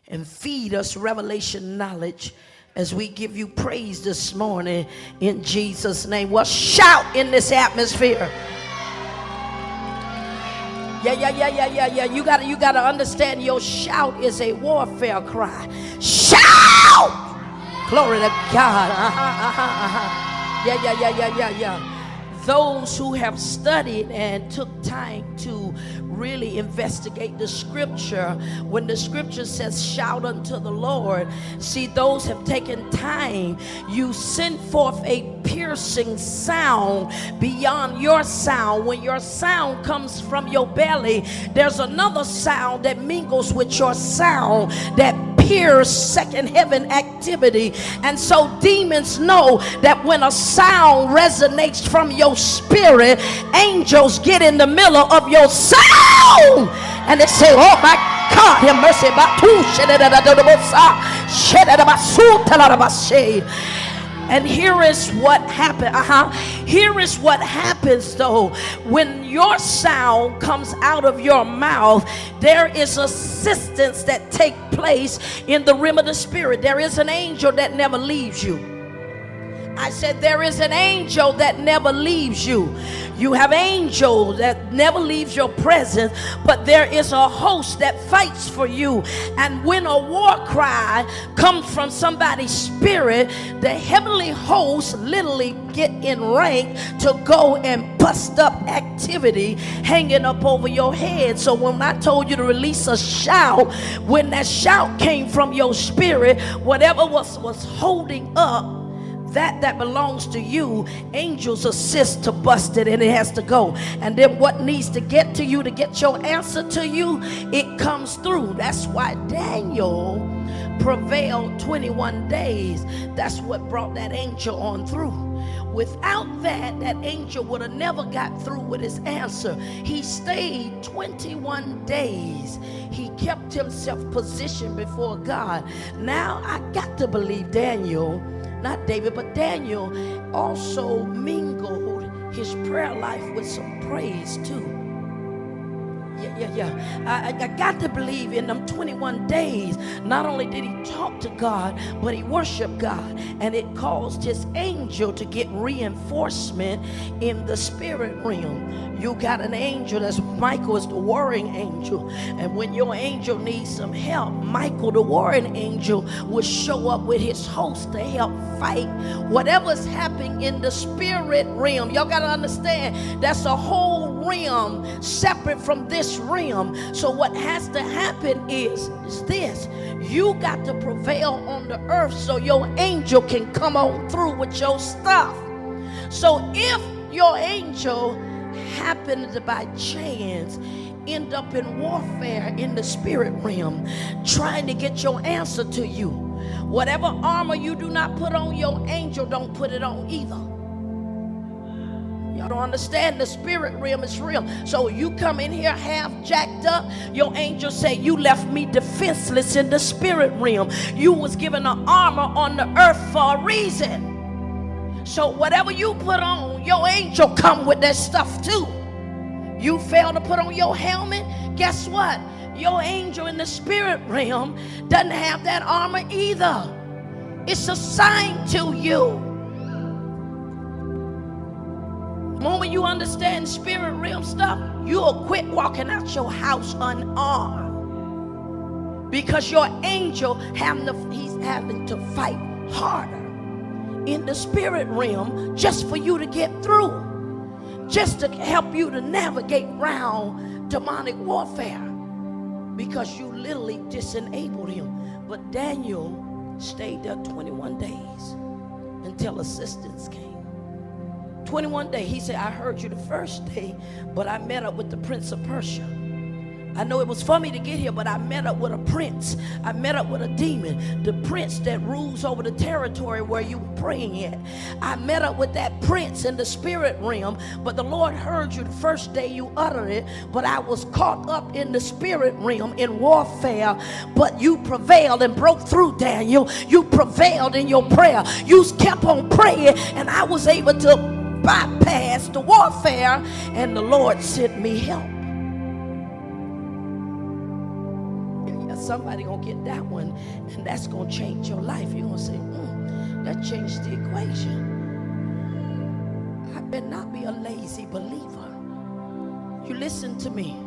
and feed us revelation knowledge as we give you praise this morning in Jesus' name. Well, shout in this atmosphere. Yeah. You gotta understand, your shout is a warfare cry. Shout! Glory to God. Yeah. Those who have studied and took time to really investigate the scripture, when the scripture says shout unto the Lord, see, those have taken time. You send forth a piercing sound beyond your sound. When your sound comes from your belly, there's another sound that mingles with your sound that pierce second heaven activity. And so demons know that when a sound resonates from your spirit, angels get in the middle of your sound and they say, oh my God, have mercy. And here is what happened. Here is what happens though. When your sound comes out of your mouth, there is assistance that take place in the realm of the spirit. There is an angel that never leaves you. I said there is an angel that never leaves you. You have angels that never leaves your presence, but there is a host that fights for you. And when a war cry comes from somebody's spirit, the heavenly hosts literally get in rank to go and bust up activity hanging up over your head. So when I told you to release a shout, when that shout came from your spirit, whatever was holding up that belongs to you, angels assist to bust it, and it has to go. And then what needs to get to you, to get your answer to you, it comes through. That's why Daniel prevailed 21 days. That's what brought that angel on through. Without that angel would have never got through with his answer. He stayed 21 days. He kept himself positioned before God. Now I got to believe Daniel, not David, but Daniel also mingled his prayer life with some praise too. I got to believe in them 21 days, not only did he talk to God, but he worshiped God. And it caused his angel to get reinforcement in the spirit realm. You got an angel, that's Michael, is the warring angel. And when your angel needs some help, Michael, the warring angel, will show up with his host to help fight whatever's happening in the spirit realm. Y'all got to understand, that's a whole realm separate from this realm. So what has to happen is this: you got to prevail on the earth so your angel can come on through with your stuff. So if your angel happens to by chance end up in warfare in the spirit realm, trying to get your answer to you, whatever armor you do not put on your angel, don't put it on either. Y'all don't understand, the spirit realm is real. So you come in here half jacked up, your angel say, you left me defenseless in the spirit realm. You was given an armor on the earth for a reason. So whatever you put on, your angel come with that stuff too. You fail to put on your helmet, guess what? Your angel in the spirit realm doesn't have that armor either. It's assigned to you. The moment you understand spirit realm stuff, you'll quit walking out your house unarmed, because your angel he's having to fight harder in the spirit realm just for you to get through, just to help you to navigate around demonic warfare, because you literally disenabled him. But Daniel stayed there 21 days until assistance came. 21 days. He said, I heard you the first day, but I met up with the prince of Persia. I know it was for me to get here, but I met up with a prince. I met up with a demon, the prince that rules over the territory where you were praying at. I met up with that prince in the spirit realm, but the Lord heard you the first day you uttered it, but I was caught up in the spirit realm in warfare. But you prevailed and broke through, Daniel. You prevailed in your prayer. You kept on praying, and I was able to bypass the warfare, and the Lord sent me help. somebody gonna get that one, and that's gonna change your life. You're gonna say, that changed the equation. I better not be a lazy believer. You listen to me.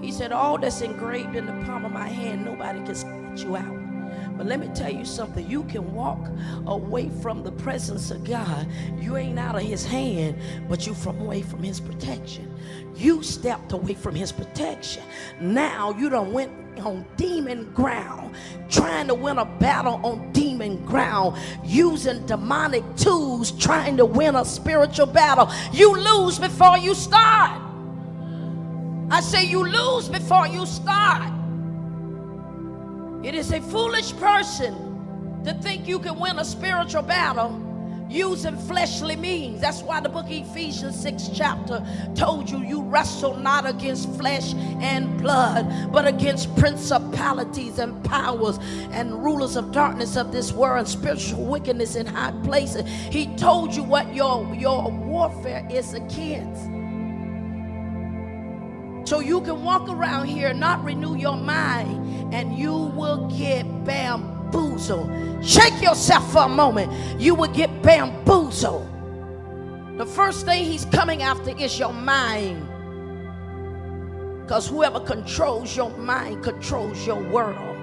He said, all that's engraved in the palm of my hand, nobody can snatch you out. But let me tell you something. You can walk away from the presence of God. You ain't out of his hand, but you away from his protection. You stepped away from his protection. Now you done went on demon ground, trying to win a battle on demon ground, using demonic tools, trying to win a spiritual battle. You lose before you start. I say you lose before you start. It is a foolish person to think you can win a spiritual battle using fleshly means. That's why the book of Ephesians 6 chapter told you, you wrestle not against flesh and blood, but against principalities and powers and rulers of darkness of this world and spiritual wickedness in high places. He told you what your warfare is against. So you can walk around here and not renew your mind, and you will get bamboozled. Shake yourself for a moment. You will get bamboozled. The first thing he's coming after is your mind. Because whoever controls your mind controls your world.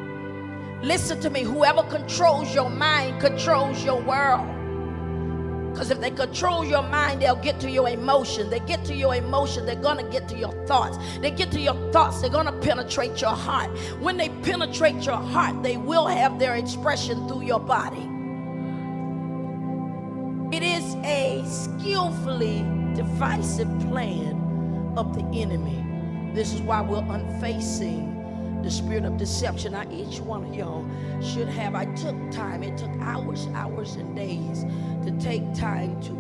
Listen to me. Whoever controls your mind controls your world. Because if they control your mind, they'll get to your emotion. They get to your emotion, they're going to get to your thoughts. They get to your thoughts, they're going to penetrate your heart. When they penetrate your heart, they will have their expression through your body. It is a skillfully divisive plan of the enemy. This is why we're unfacing the spirit of deception. Now, each one of y'all should have, I took time, it took hours and days to take time to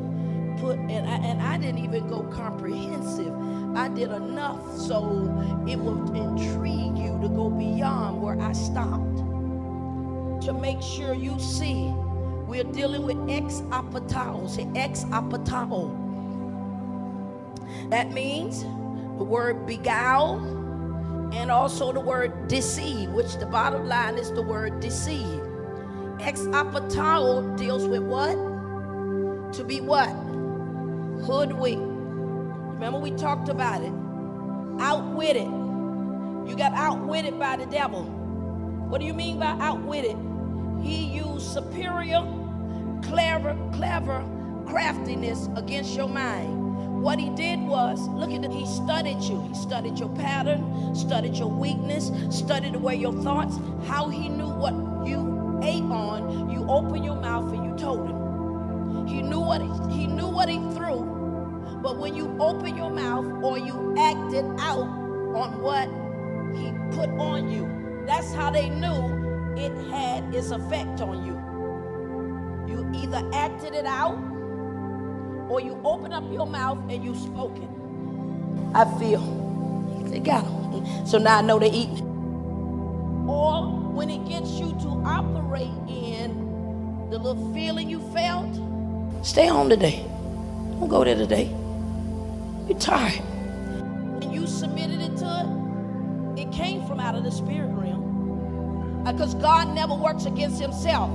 put, and I didn't even go comprehensive. I did enough so it will intrigue you to go beyond where I stopped, to make sure you see we're dealing with Exapatao. Say Exapatao. That means the word beguile and also the word deceive, which the bottom line is the word deceive. Exapatao deals with what? To be what? Hoodwinked. Remember we talked about it. Outwitted. You got outwitted by the devil. What do you mean by outwitted? He used superior, clever craftiness against your mind. What he did was, look at it, he studied you. He studied your pattern, studied your weakness, studied the way your thoughts, how he knew what you ate on. You opened your mouth and you told him. He knew what he threw, but when you open your mouth or you acted out on what he put on you, that's how they knew it had its effect on you. You either acted it out or you open up your mouth and you spoke it. I feel they got them. So now I know they're eating. Or when it gets you to operate in the little feeling you felt, stay home today. Don't go there today. You're tired. When you submitted it to it, it came from out of the spirit realm. Because God never works against himself.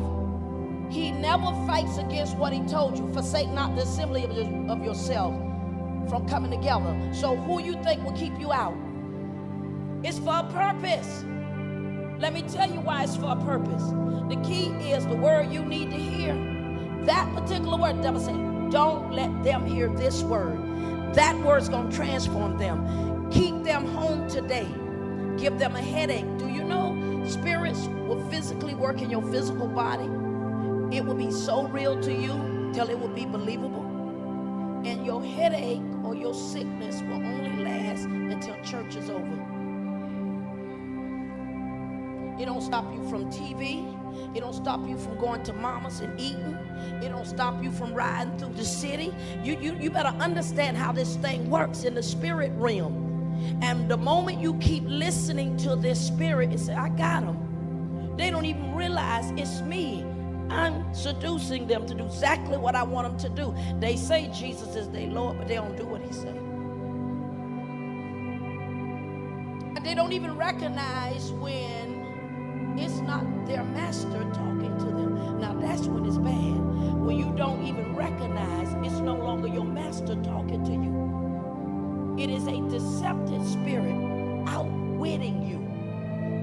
He never fights against what he told you. Forsake not the assembly of yourself from coming together. So who you think will keep you out? It's for a purpose. Let me tell you why it's for a purpose. The key is the word you need to hear. That particular word, the devil said, don't let them hear this word. That word's going to transform them. Keep them home today. Give them a headache. Do you know spirits will physically work in your physical body? It will be so real to you till it will be believable. And your headache or your sickness will only last until church is over. It don't stop you from TV. It don't stop you from going to mamas and eating. It don't stop you from riding through the city. You better understand how this thing works in the spirit realm. And the moment you keep listening to this spirit and say, I got them, they don't even realize it's me. I'm seducing them to do exactly what I want them to do. They say Jesus is their Lord, but they don't do what he said. They don't even recognize when not their master talking to them. Now that's when it's bad. When you don't even recognize it's no longer your master talking to you. It is a deceptive spirit outwitting you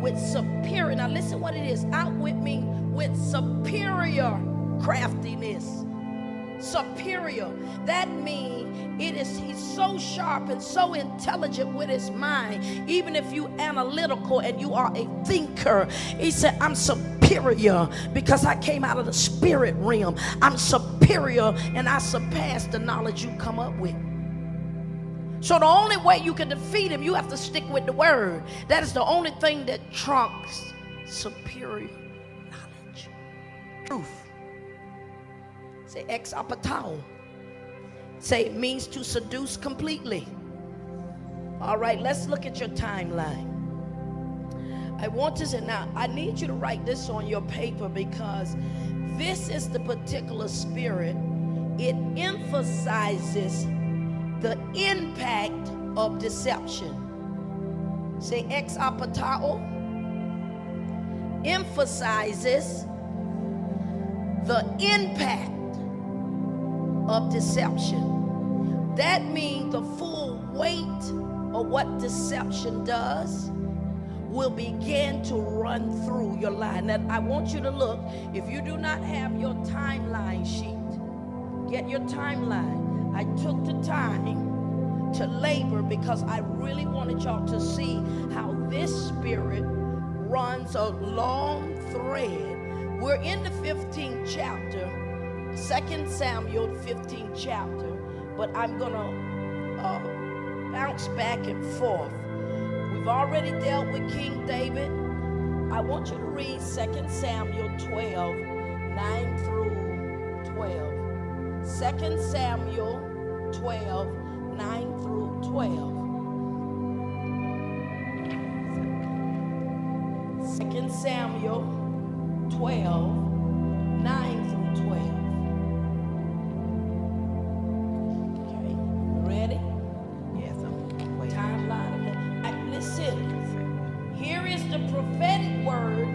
with superior. Now listen what it is. Outwit me with superior craftiness. Superior. That means he's so sharp and so intelligent with his mind. Even if you analytical and you are a thinker, he said, I'm superior because I came out of the spirit realm. I'm superior and I surpass the knowledge you come up with. So the only way you can defeat him, you have to stick with the word. That is the only thing that trumps superior knowledge. Truth. Say Exapatao. Say it means to seduce completely. All right, let's look at your timeline. I want to say now, I need you to write this on your paper because this is the particular spirit. It emphasizes the impact of deception. Say Exapatao emphasizes the impact of deception. That means the full weight of what deception does will begin to run through your life. Now, I want you to look. If you do not have your timeline sheet, get your timeline. I took the time to labor because I really wanted y'all to see how this spirit runs a long thread. We're in the 15th chapter, 2 Samuel, 15th chapter, but I'm going to bounce back and forth. We've already dealt with King David. I want you to read 2 Samuel 12, 9 through 12. 2 Samuel 12, 9 through 12. 2 Samuel 12, 9 through 12. Okay, ready? Yes, I'm waiting. Timeline. Listen, here is the prophetic word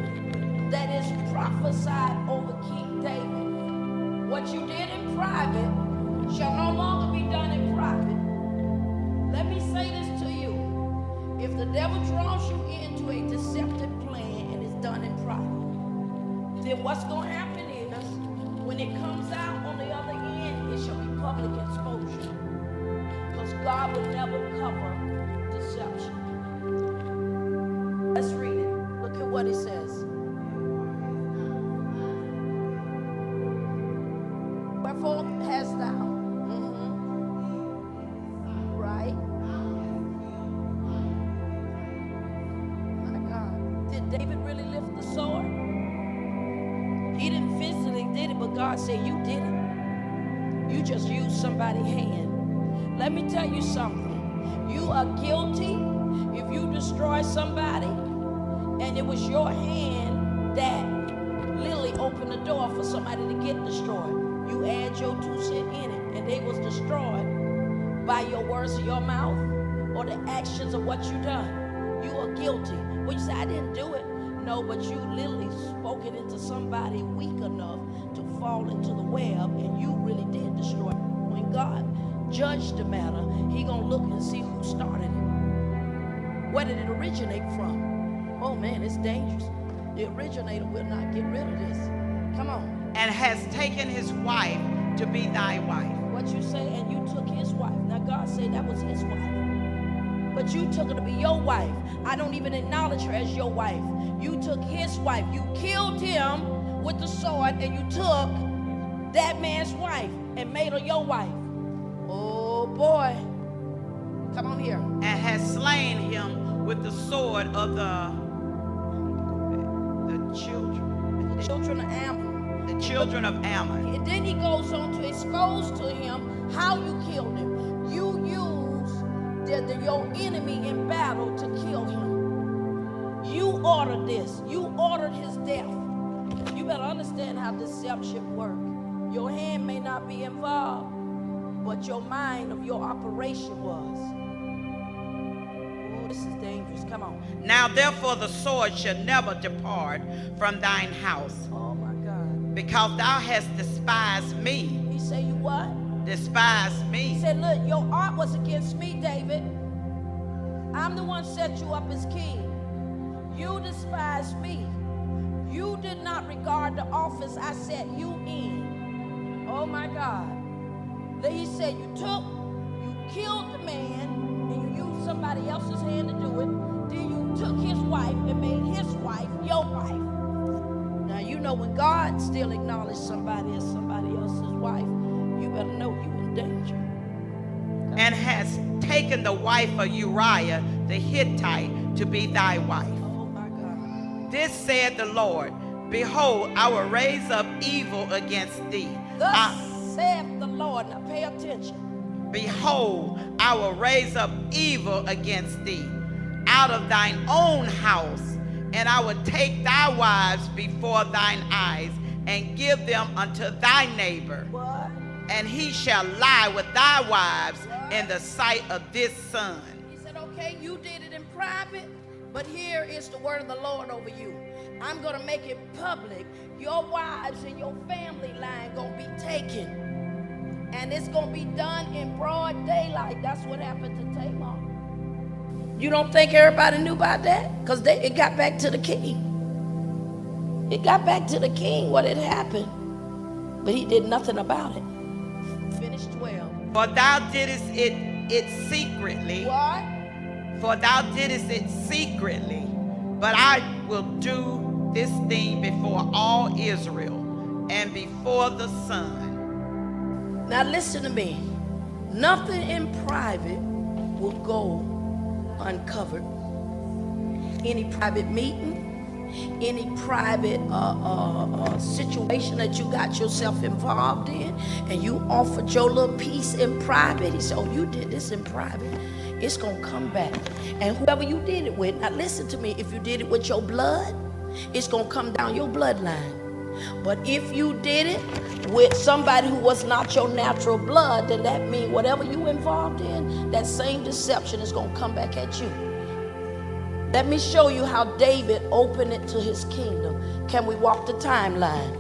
that is prophesied over King David. What you did in private shall no longer be done in private. Let me say this to you. If the devil draws you into a deceptive plan and it's done in private, then what's going to happen is when it comes out on the other end, it shall be public exposure. Because God will never cover deception. Let's read it. Look at what it says. Wherefore hast thou? Right? My God. Did David really lift the sword? He didn't physically did it, but God said you did it. You just used somebody's hand. Let me tell you something. You are guilty if you destroy somebody and it was your hand that literally opened the door for somebody to get destroyed. You add your 2 cents in it and they was destroyed by your words of your mouth or the actions of what you done. You are guilty. Well, you say, I didn't do it. No, but you literally spoke it into somebody weak enough to fall into the web and you really did destroy it. When God judged the matter, he gonna look and see who started it. Where did it originate from? Oh man, it's dangerous. The originator will not get rid of this. Come on. And has taken his wife to be thy wife. What you say, and you took his wife. Now God said that was his wife. But you took her to be your wife. I don't even acknowledge her as your wife. You took his wife. You killed him with the sword and you took that man's wife and made her your wife. Oh boy. Come on here. And has slain him with the sword of the children. The children of Ammon. The children of Ammon. And then he goes on to expose to him how you killed him. You used your enemy in battle to kill him. You ordered this. You ordered his death. You better understand how deception works. Your hand may not be involved, but your mind of your operation was. Ooh, this is dangerous. Come on. Now therefore the sword shall never depart from thine house, Oh my God. because thou hast despised me. He said, you what? Despised He me. said, look, your art was against me, David. I'm the one set you up as king. You despised me. You did not regard the office I set you in. Oh my God. Then he said, you killed the man, and you used somebody else's hand to do it. Then you took his wife and made his wife your wife. Now you know when God still acknowledges somebody as somebody else's wife, you better know you in danger. And hast taken the wife of Uriah the Hittite to be thy wife. Oh my God. This said the Lord, behold, I will raise up evil against thee. Thus saith the Lord. Now pay attention. Behold, I will raise up evil against thee out of thine own house, and I will take thy wives before thine eyes, and give them unto thy neighbor. What? And he shall lie with thy wives in the sight of this son. He said, okay, you did it in private, but here is the word of the Lord over you. I'm going to make it public. Your wives and your family line going to be taken. And it's going to be done in broad daylight. That's what happened to Tamar. You don't think everybody knew about that? Because it got back to the king. It got back to the king what had happened. But he did nothing about it. Finish 12. For thou didst it secretly. What? For thou didst it secretly. But I will do this thing before all Israel and before the sun. Now listen to me. Nothing in private will go uncovered. Any private meeting, any private situation that you got yourself involved in, and you offered your little piece in private. He said, oh, you did this in private. It's going to come back. And whoever you did it with, now listen to me, if you did it with your blood, it's going to come down your bloodline. But if you did it with somebody who was not your natural blood, then that means whatever you involved in, that same deception is going to come back at you. Let me show you how David opened it to his kingdom. Can we walk the timeline?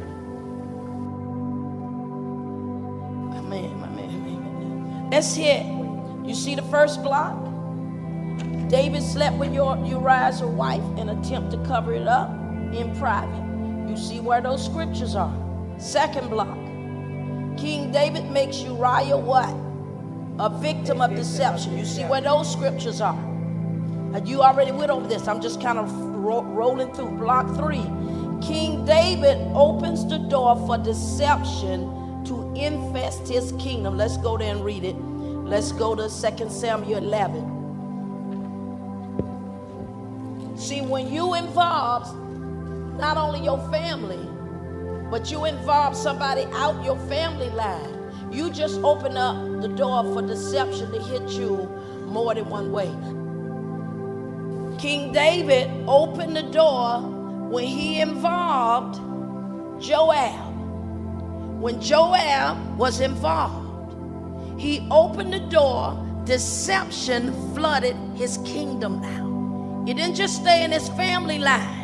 Amen. Let's hit. You see the first block? David slept with Uriah's wife in an attempt to cover it up in private. You see where those scriptures are. Second block. King David makes Uriah what? A victim of deception. You see where those scriptures are. You already went over this. I'm just kind of rolling through. Block 3. King David opens the door for deception to infest his kingdom. Let's go there and read it. Let's go to 2 Samuel 11. See, when you involve not only your family, but you involve somebody out your family line, you just open up the door for deception to hit you more than one way. King David opened the door when he involved Joab. When Joab was involved, he opened the door. Deception flooded his kingdom now. It didn't just stay in his family line.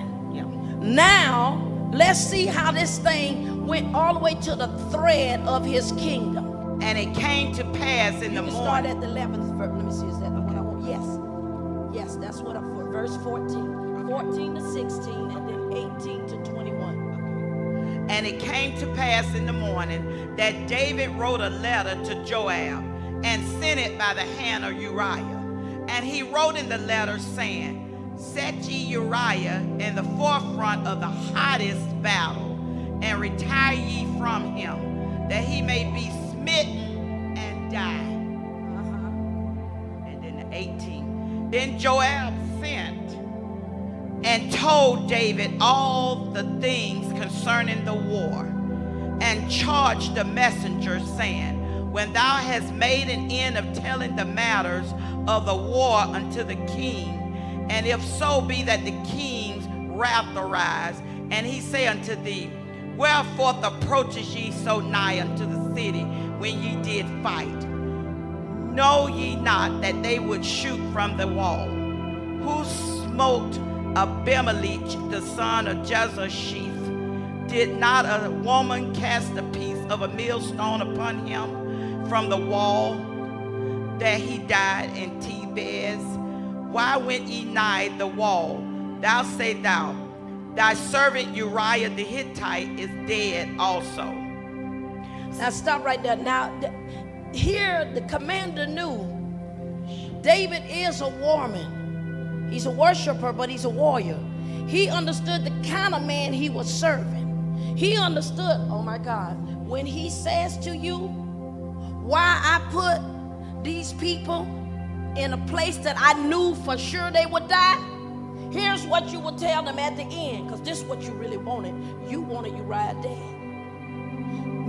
Now, let's see how this thing went all the way to the thread of his kingdom. And it came to pass in the morning. Start at the 11th verse. Let me see, is that the one I want? Yes. Yes, that's what I'm for. Verse 14. 14 to 16, and then 18 to 21. And it came to pass in the morning that David wrote a letter to Joab and sent it by the hand of Uriah. And he wrote in the letter saying, set ye Uriah in the forefront of the hottest battle, and retire ye from him, that he may be smitten and die. And then 18. Then Joab sent and told David all the things concerning the war, and charged the messenger, saying, when thou hast made an end of telling the matters of the war unto the king, and if so be that the king's wrath arise, and he say unto thee, wherefore approaches ye so nigh unto the city when ye did fight? Know ye not that they would shoot from the wall? who smote Abimelech, the son of Jezreel? Did not a woman cast a piece of a millstone upon him from the wall, that he died in Tebez? Why went ye nigh the wall? Thou say thou, thy servant Uriah the Hittite is dead also. Now stop right there. Now here the commander knew David is a warman. He's a worshiper, but he's a warrior. He understood the kind of man he was serving. He understood, oh my God, when he says to you, why I put these people in a place that I knew for sure they would die, here's what you would tell them at the end, because this is what you really wanted. You wanted Uriah dead.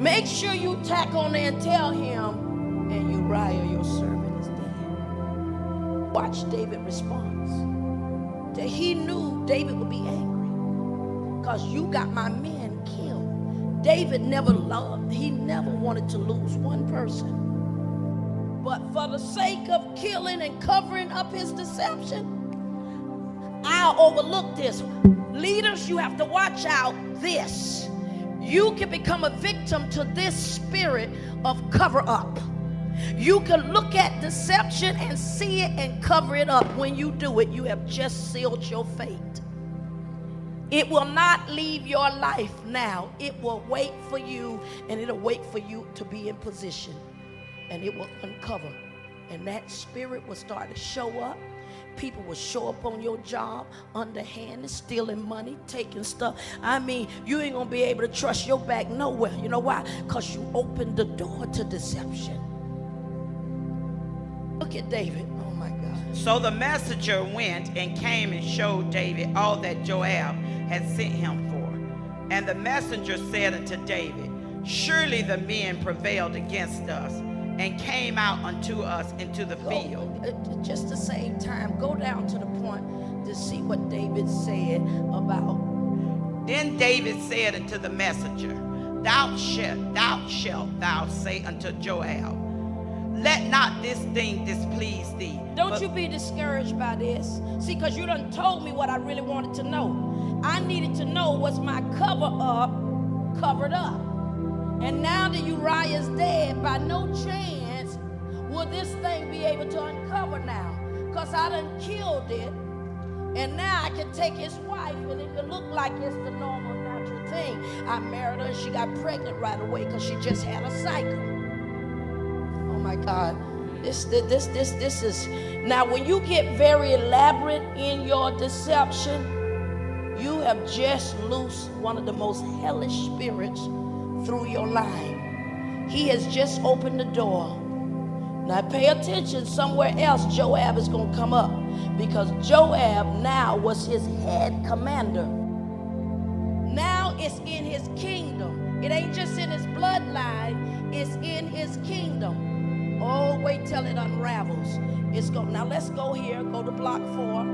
Make sure you tack on there and tell him, and Uriah, your servant, is dead. Watch David's response. That he knew David would be angry because you got my men killed. David never loved, he never wanted to lose one person. But for the sake of killing and covering up his deception, I'll overlook this. Leaders, you have to watch out this. You can become a victim to this spirit of cover up. You can look at deception and see it and cover it up. When you do it, you have just sealed your fate. It will not leave your life now. It will wait for you, and it'll wait for you to be in position, and it will uncover. And that spirit will start to show up. People will show up on your job underhanded, stealing money, taking stuff. I mean, you ain't gonna be able to trust your back nowhere. You know why? Because you opened the door to deception. Look at David. Oh my God. So the messenger went and came and showed David all that Joab had sent him for. And the messenger said unto David, surely the men prevailed against us and came out unto us into the field. Just to save time, go down to the point to see what David said about. Then David said unto the messenger, thou shalt thou say unto Joab, let not this thing displease thee. Don't you be discouraged by this. See, because you done told me what I really wanted to know. I needed to know, was my cover up covered up? And now that Uriah's dead, by no chance will this thing be able to uncover now. Because I done killed it. And now I can take his wife, and it can look like it's the normal, natural thing. I married her, and she got pregnant right away because she just had a cycle. Oh my God. This is, now when you get very elaborate in your deception, you have just loosed one of the most hellish spirits through your line. He has just opened the door. Now pay attention, somewhere else Joab is going to come up, because Joab now was his head commander. Now it's in his kingdom. It ain't just in his bloodline, it's in his kingdom. Oh, wait till it unravels. It's going. Now let's go here, go to block 4.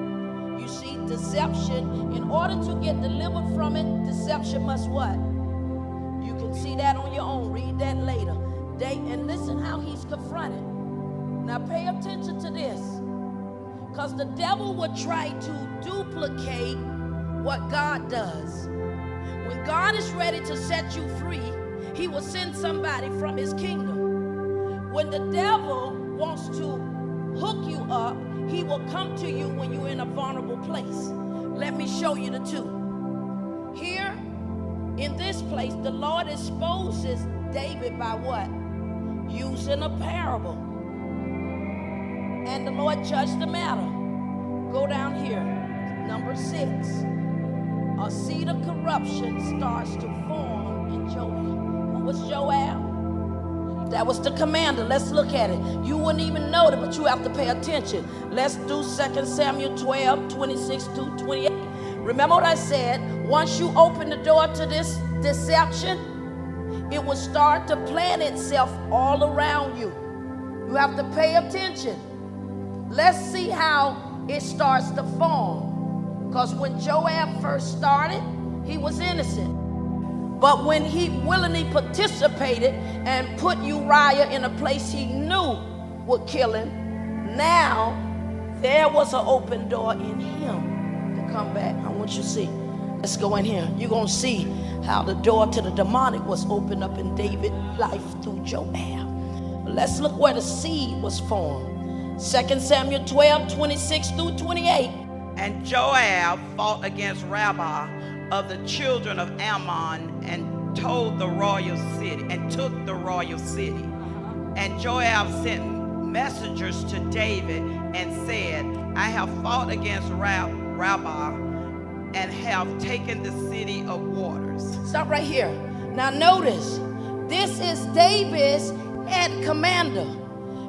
You see, deception, in order to get delivered from it, deception must what? You can see that on your own. Read that later. And listen how he's confronted. Now pay attention to this, because the devil will try to duplicate what God does. When God is ready to set you free, he will send somebody from his kingdom. When the devil wants to hook you up, he will come to you when you're in a vulnerable place. Let me show you the two. Here, in this place, the Lord exposes David by what? Using a parable. And the Lord judged the matter. Go down here, number 6. A seed of corruption starts to form in Joab. Who was Joab? That was the commander. Let's look at it. You wouldn't even know it, but you have to pay attention. Let's do 2 Samuel 12, 26 to 28. Remember what I said? Once you open the door to this deception, it will start to plant itself all around you. You have to pay attention. Let's see how it starts to form. Because when Joab first started, he was innocent. But when he willingly participated and put Uriah in a place he knew would kill him, now There was an open door in him to come back. I want you to see. Let's go in here. You're going to see how the door to the demonic was opened up in David's life through Joab. Let's look where the seed was formed. 2 Samuel 12, 26 through 28. And Joab fought against Rabbah of the children of Ammon and took the royal city. And Joab sent messengers to David and said, I have fought against Rabbah and have taken the city of waters. Stop right here. Now notice, this is David's head commander.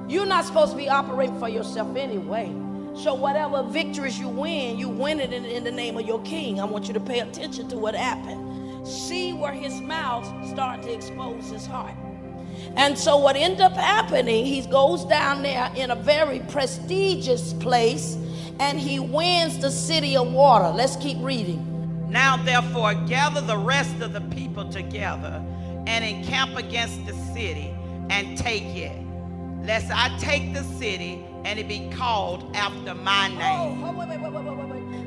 You're not supposed to be operating for yourself anyway. So whatever victories you win it in the name of your king. I want you to pay attention to what happened. See where his mouth started to expose his heart. And so what ended up happening, he goes down there in a very prestigious place and he wins the city of water. Let's keep reading. Now therefore gather the rest of the people together and encamp against the city and take it, lest I take the city and it be called after my name. Oh, wait.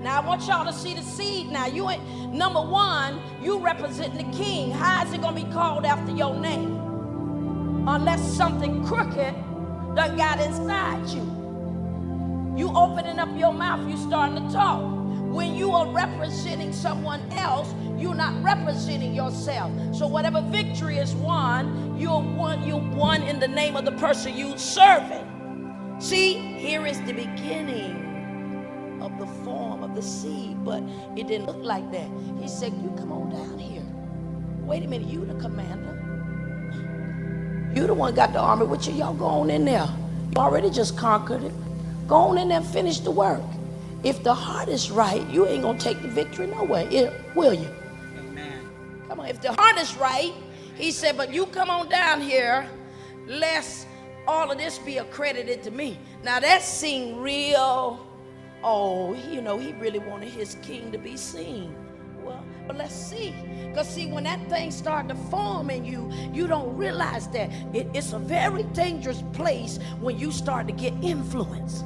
Now I want y'all to see the seed. Now you ain't, number one, you representing the king. How is it going to be called after your name? Unless something crooked done got inside you. You opening up your mouth, you starting to talk. When you are representing someone else, you're not representing yourself. So whatever victory is won, you won in the name of the person you serving. See, here is the beginning of the form of the seed, but it didn't look like that. He said, you come on down here. Wait a minute, you the commander. You the one got the army with you. Y'all go on in there. You already just conquered it. Go on in there and finish the work. If the heart is right, you ain't gonna take the victory nowhere, will you? Amen. Come on, if the heart is right, he said, but you come on down here, lest all of this be accredited to me. Now that seemed real, he really wanted his king to be seen. Well, but let's see. Because see, when that thing started to form in you, you don't realize that it's a very dangerous place when you start to get influence.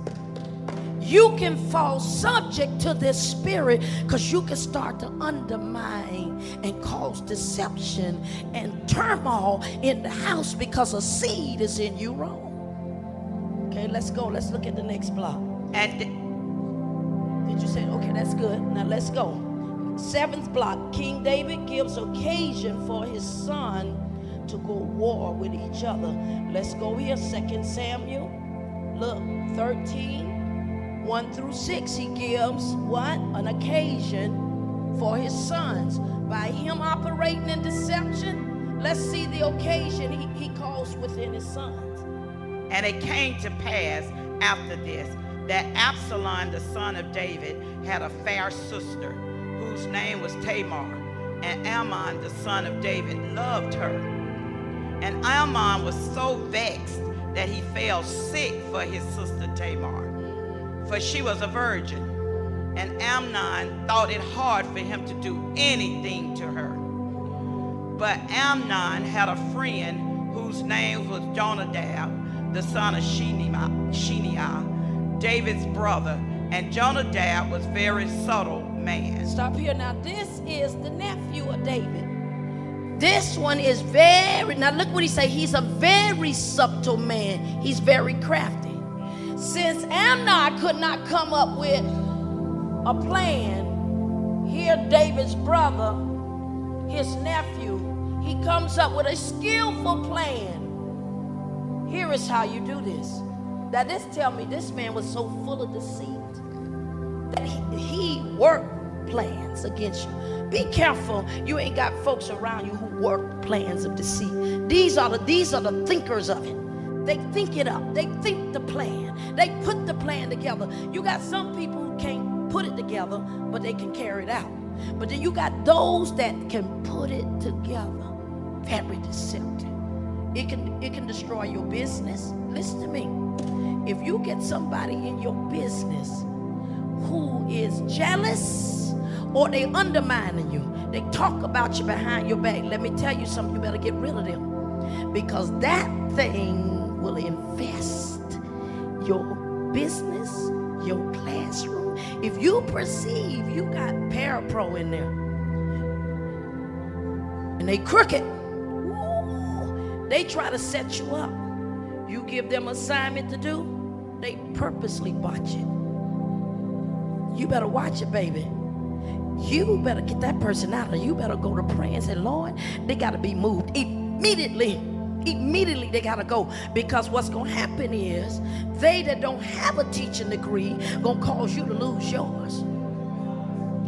You can fall subject to this spirit because you can start to undermine and cause deception and turmoil in the house because a seed is in you wrong. Okay, let's go. Let's look at the next block. And did you say, okay, that's good. Now let's go. 7th block, King David gives occasion for his son to go war with each other. Let's go here, 2 Samuel, look, 13, 1 through 6. He gives what? An occasion for his sons. By him operating in deception, let's see the occasion he calls within his sons. And it came to pass after this that Absalom, the son of David, had a fair sister, whose name was Tamar, and Ammon, the son of David, loved her. And Ammon was so vexed that he fell sick for his sister Tamar, for she was a virgin. And Amnon thought it hard for him to do anything to her. But Amnon had a friend whose name was Jonadab, the son of Shineah, David's brother, and Jonadab was very subtle man. Stop here. Now this is the nephew of David. This one is very, now look what he say. He's a very subtle man. He's very crafty. Since Amnon could not come up with a plan, here David's brother, his nephew, he comes up with a skillful plan. Here is how you do this. Now this tell me this man was so full of deceit that he worked plans against you. Be careful you ain't got folks around you who work plans of deceit. These are the thinkers of it. They think it up. They think the plan. They put the plan together. You got some people who can't put it together, but they can carry it out. But then you got those that can put it together. Very deceptive. It can destroy your business. Listen to me. If you get somebody in your business who is jealous or they undermining you, they talk about you behind your back, let me tell you something, you better get rid of them, because that thing will infest your business, your classroom. If you perceive you got parapro in there and they crooked, ooh, they try to set you up. You give them assignment to do, they purposely botch it. You better watch it, baby. You better get that person out of there. You better go to prayer and say, Lord, they got to be moved immediately. Immediately they got to go, because what's going to happen is they that don't have a teaching degree going to cause you to lose yours.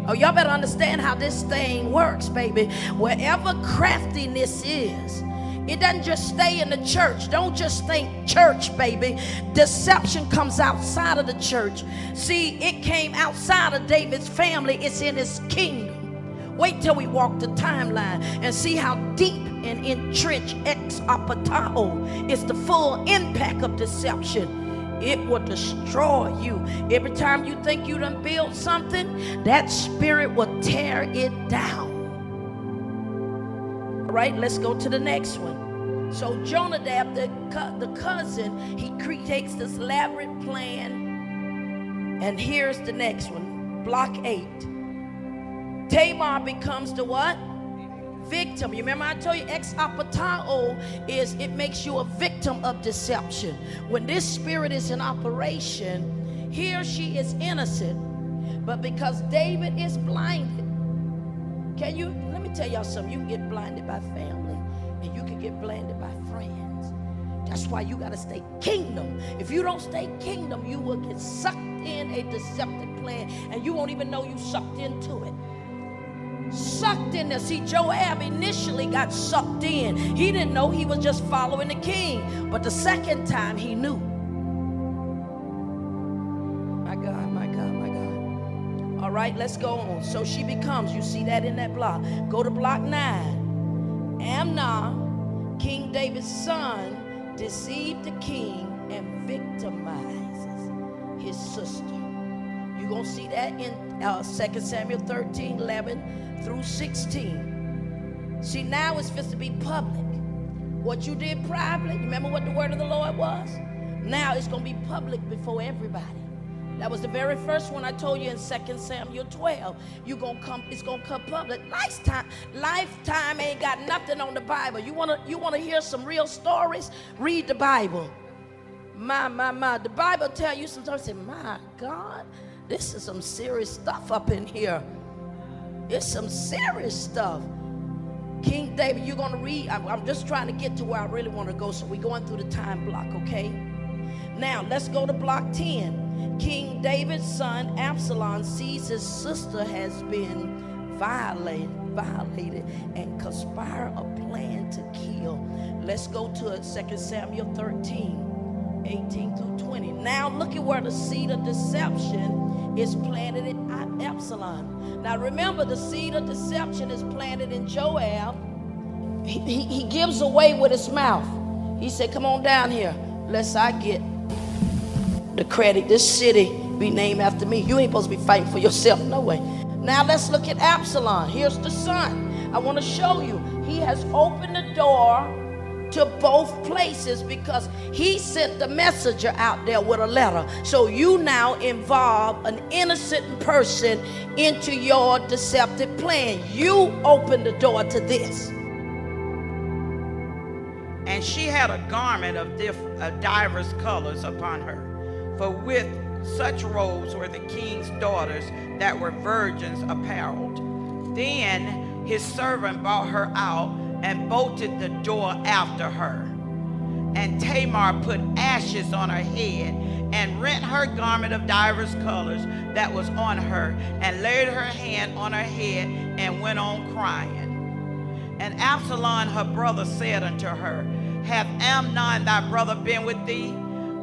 Oh, y'all better understand how this thing works, baby. Wherever craftiness is, it doesn't just stay in the church. Don't just think church, baby. Deception comes outside of the church. See, it came outside of David's family. It's in his kingdom. Wait till we walk the timeline and see how deep and entrenched Exapatao is the full impact of deception. It will destroy you. Every time you think you done built something, that spirit will tear it down. All right, let's go to the next one. So Jonadab, the cousin, he takes this elaborate plan. And here's the next one, block 8. Tamar becomes the what? Victim. You remember I told you Exapatao is, it makes you a victim of deception. When this spirit is in operation, he or she is innocent, but because David is blinded. Let me tell y'all something. You can get blinded by family, and you can get blinded by friends. That's why you got to stay kingdom. If you don't stay kingdom, you will get sucked in a deceptive plan, and you won't even know you sucked into it. Sucked in there. See, Joab initially got sucked in. He didn't know he was just following the king. But the second time he knew. My God, my God, my God. All right, let's go on. So she becomes, you see that in that block. Go to block 9. Amnon, King David's son, deceived the king and victimizes his sister. You're going to see that in 2 Samuel 13, 11 through 16. See, now it's supposed to be public. What you did privately, remember what the word of the Lord was? Now it's going to be public before everybody. That was the very first one I told you in 2 Samuel 12. It's going to come public. Lifetime ain't got nothing on the Bible. You want to hear some real stories? Read the Bible. My. The Bible tell you sometimes, say, my God, this is some serious stuff up in here. It's some serious stuff. King David, you're going to read. I'm just trying to get to where I really want to go, so we're going through the time block, okay? Now, let's go to block 10. King David's son, Absalom, sees his sister has been violated and conspire a plan to kill. Let's go to 2 Samuel 13, 18 through 20. Now, look at where the seed of deception is planted in Absalom. Now remember, the seed of deception is planted in Joab. He gives away with his mouth. He said, come on down here, lest I get the credit. This city be named after me. You ain't supposed to be fighting for yourself, no way. Now let's look at Absalom. Here's the son. I want to show you. He has opened the door to both places because he sent the messenger out there with a letter. So you now involve an innocent person into your deceptive plan. You open the door to this. And she had a garment of divers colors upon her. For with such robes were the king's daughters that were virgins apparelled. Then his servant brought her out and bolted the door after her. And Tamar put ashes on her head and rent her garment of divers colors that was on her, and laid her hand on her head and went on crying. And Absalom her brother said unto her, Hath Amnon thy brother been with thee?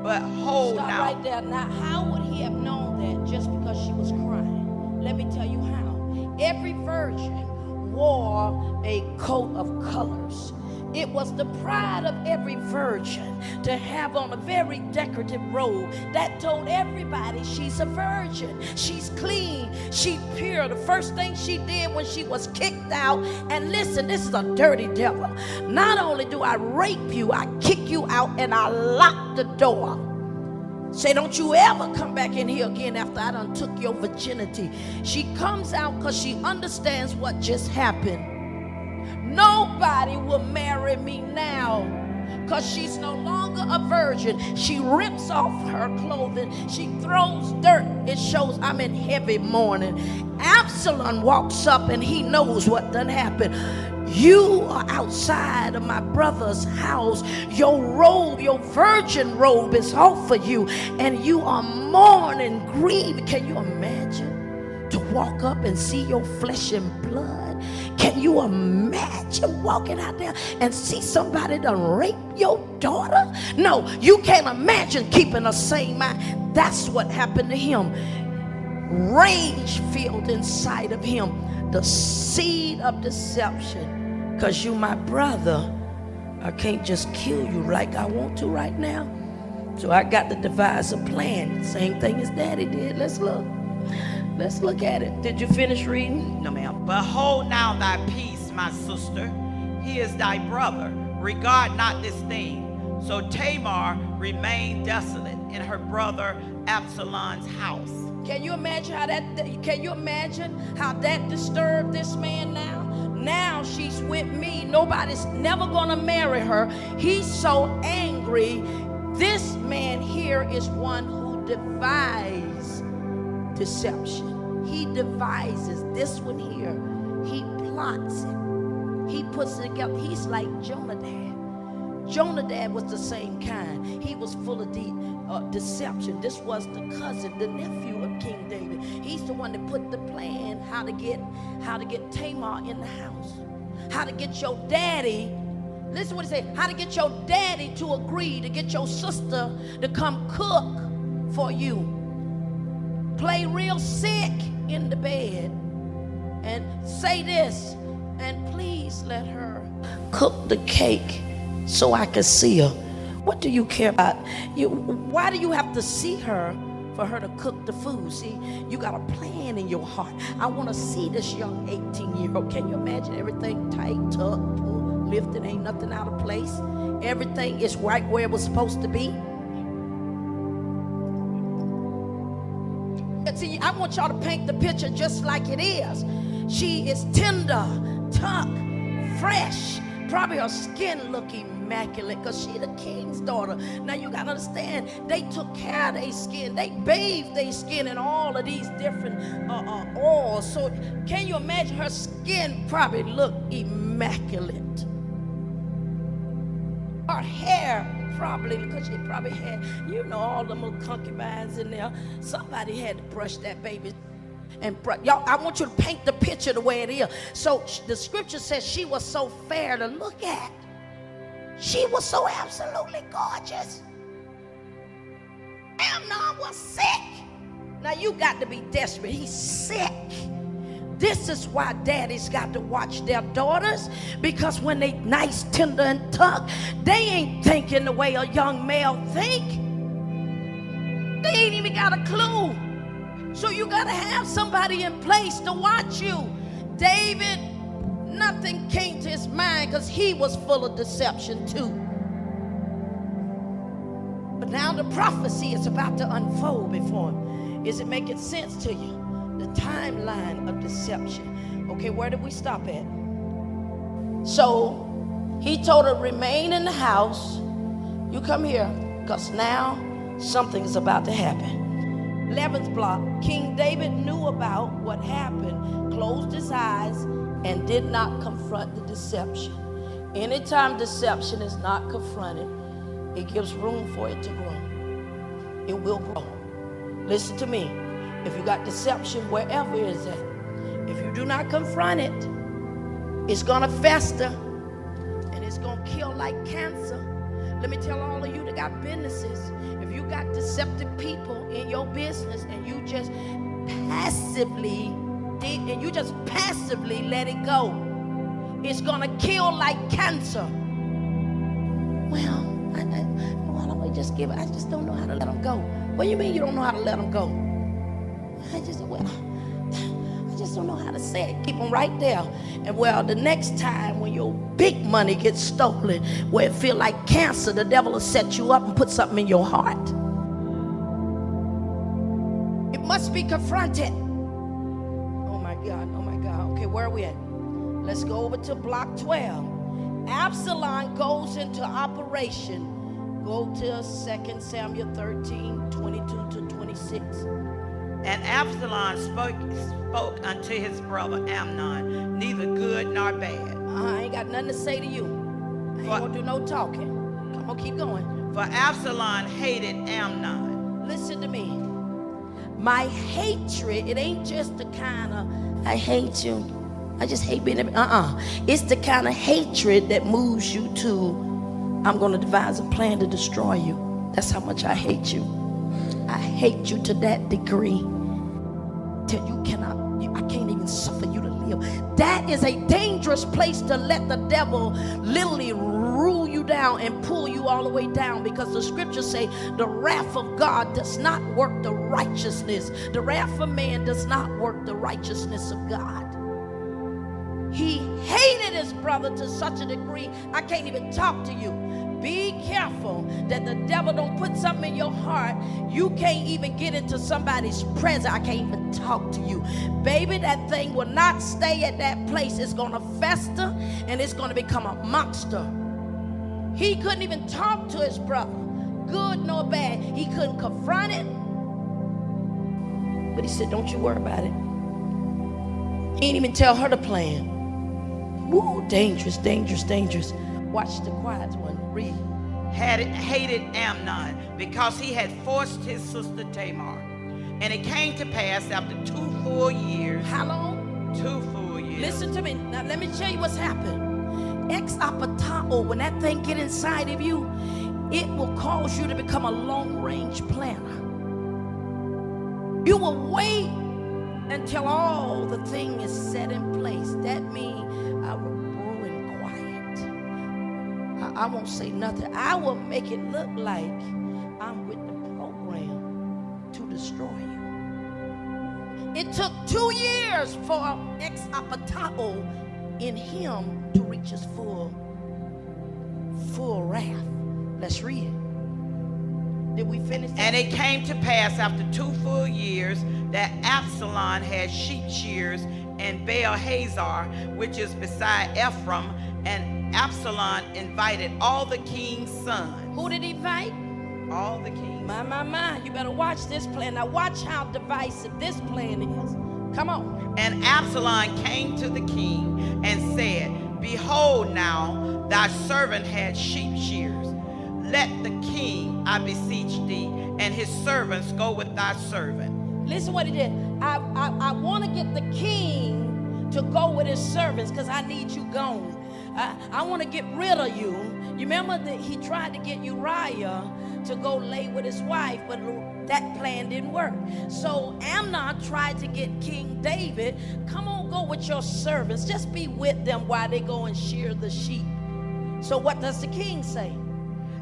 But hold Stop now. right there. Now, how would he have known that just because she was crying? Let me tell you how. Every virgin wore a coat of colors. It was the pride of every virgin to have on a very decorative robe that told everybody she's a virgin. She's clean. She's pure. The first thing she did when she was kicked out, and listen, this is a dirty devil. Not only do I rape you, I kick you out and I lock the door. Say, don't you ever come back in here again after I done took your virginity. She comes out because she understands what just happened. Nobody will marry me now because she's no longer a virgin. She rips off her clothing. She throws dirt. It shows I'm in heavy mourning. Absalom walks up and he knows what done happened. You are outside of my brother's house. Your robe, your virgin robe is off for you, and you are mourning, grieving. Can you imagine to walk up and see your flesh and blood? Can you imagine walking out there and see somebody done rape your daughter? No, you can't imagine keeping the same mind. That's what happened to him. Rage filled inside of him, the seed of deception. Because you my brother, I can't just kill you like I want to right now. So I got to devise a plan. Same thing as Daddy did. Let's look. Let's look at it. Did you finish reading? No, ma'am. But hold now thy peace, my sister. He is thy brother. Regard not this thing. So Tamar remained desolate in her brother Absalom's house. Can you imagine how that disturbed this man now? Now she's with me. Nobody's never gonna marry her. He's so angry. This man here is one who devises deception. He devises this one here. He plots it. He puts it together. He's like Jonadab. Jonadab was the same kind. He was full of deception. This was the cousin, the nephew of King David. He's the one that put the plan how to get Tamar in the house, how to get your daddy. Listen what he said. How to get your daddy to agree to get your sister to come cook for you. Play real sick in the bed and say this, and please let her cook the cake so I can see her. What do you care about? Why do you have to see her for her to cook the food? See, you got a plan in your heart. I want to see this young 18-year-old. Can you imagine everything tight, tucked, pulled, lifted, ain't nothing out of place? Everything is right where it was supposed to be. See, I want y'all to paint the picture just like it is. She is tender, tucked, fresh. Probably her skin look immaculate because she the king's daughter. Now you got to understand, they took care of their skin. They bathed their skin in all of these different oils. So can you imagine her skin probably look immaculate? Her hair probably, because she probably had, all them little concubines in there. Somebody had to brush that baby. And y'all, I want you to paint the picture the way it is. So the scripture says she was so fair to look at. She was so absolutely gorgeous. Amnon was sick. Now you got to be desperate. He's sick. This is why daddies got to watch their daughters, because when they nice, tender, and tucked, they ain't thinking the way a young male think. They ain't even got a clue. So you got to have somebody in place to watch you. David, nothing came to his mind because he was full of deception too. But now the prophecy is about to unfold before him. Is it making sense to you? The timeline of deception. Okay, where did we stop at? So he told her, remain in the house. You come here, because now something is about to happen. 11th block. King David knew about what happened, closed his eyes, and did not confront the deception. Anytime deception is not confronted, it gives room for it to grow. It will grow. Listen to me. If you got deception wherever it is at, if you do not confront it, it's going to fester and it's going to kill like cancer. Let me tell all of you that got businesses, if you got deceptive people in your business and you just passively let it go, it's going to kill like cancer. Well, I just don't know how to let them go. What do you mean you don't know how to let them go? I just don't know how to say it. Keep them right there. And well, the next time when your big money gets stolen, where it feel like cancer, the devil will set you up and put something in your heart. must be confronted. Oh my God, oh my God. Okay, where are we at? Let's go over to block 12. Absalom goes into operation. Go to 2 Samuel 13, 22 to 26. And Absalom spoke unto his brother Amnon, neither good nor bad. I ain't got nothing to say to you. I ain't gonna do no talking. Come on, keep going. For Absalom hated Amnon. Listen to me. My hatred, it ain't just the kind of, I hate you. I just hate being, it's the kind of hatred that moves you to, I'm going to devise a plan to destroy you. That's how much I hate you. I hate you to that degree. Till you cannot, I can't even suffer you to live. That is a dangerous place to let the devil literally rule you down and pull you all the way down, because the scriptures say the wrath of God does not work the righteousness. The wrath of man does not work the righteousness of God. He hated his brother to such a degree, I can't even talk to you. Be careful that the devil don't put something in your heart. You can't even get into somebody's presence. I can't even talk to you. Baby, that thing will not stay at that place. It's going to fester and it's going to become a monster. He couldn't even talk to his brother, good nor bad. He couldn't confront it. But he said, don't you worry about it. He didn't even tell her the plan. Woo, dangerous, dangerous, dangerous. Watch the quiet one. Read. Hated Amnon because he had forced his sister Tamar. And it came to pass after 2 full years. How long? 2 full years. Listen to me. Now let me tell you what's happened. Exapatao, when that thing get inside of you, it will cause you to become a long-range planner. You will wait until all the thing is set in place. That means I will brew and quiet. I won't say nothing. I will make it look like I'm with the program to destroy you. It took 2 years for Exapatao in him to reach his full wrath. Let's read it. Did we finish that? And it came to pass after 2 full years that Absalom had sheep shears in Baal Hazor, which is beside Ephraim, and Absalom invited all the king's sons. Who did he invite? All the kings. My, you better watch this plan. Now watch how divisive this plan is. Come on. And Absalom came to the king and said, behold, now thy servant had sheep shears. Let the king, I beseech thee, and his servants go with thy servant. Listen what he did. I want to get the king to go with his servants because I need you gone. I want to get rid of you. You remember that he tried to get Uriah to go lay with his wife, but that plan didn't work. So Amnon tried to get King David, come on, go with your servants. Just be with them while they go and shear the sheep. So what does the king say?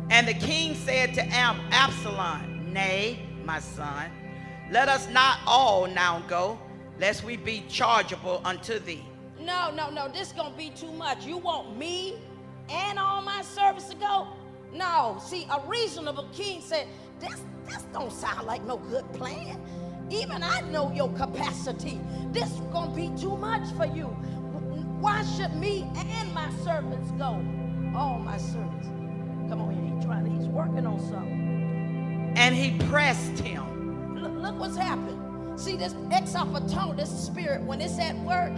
And the king said to Absalom, nay, my son, let us not all now go, lest we be chargeable unto thee. No, this is going to be too much. You want me and all my servants to go? No, see, a reasonable king said, this don't sound like no good plan. Even I know your capacity. This is going to be too much for you. Why should me and my servants go? All my servants. Come on, he's working on something. And he pressed him. Look what's happened. See, this Exapatao, this spirit, when it's at work,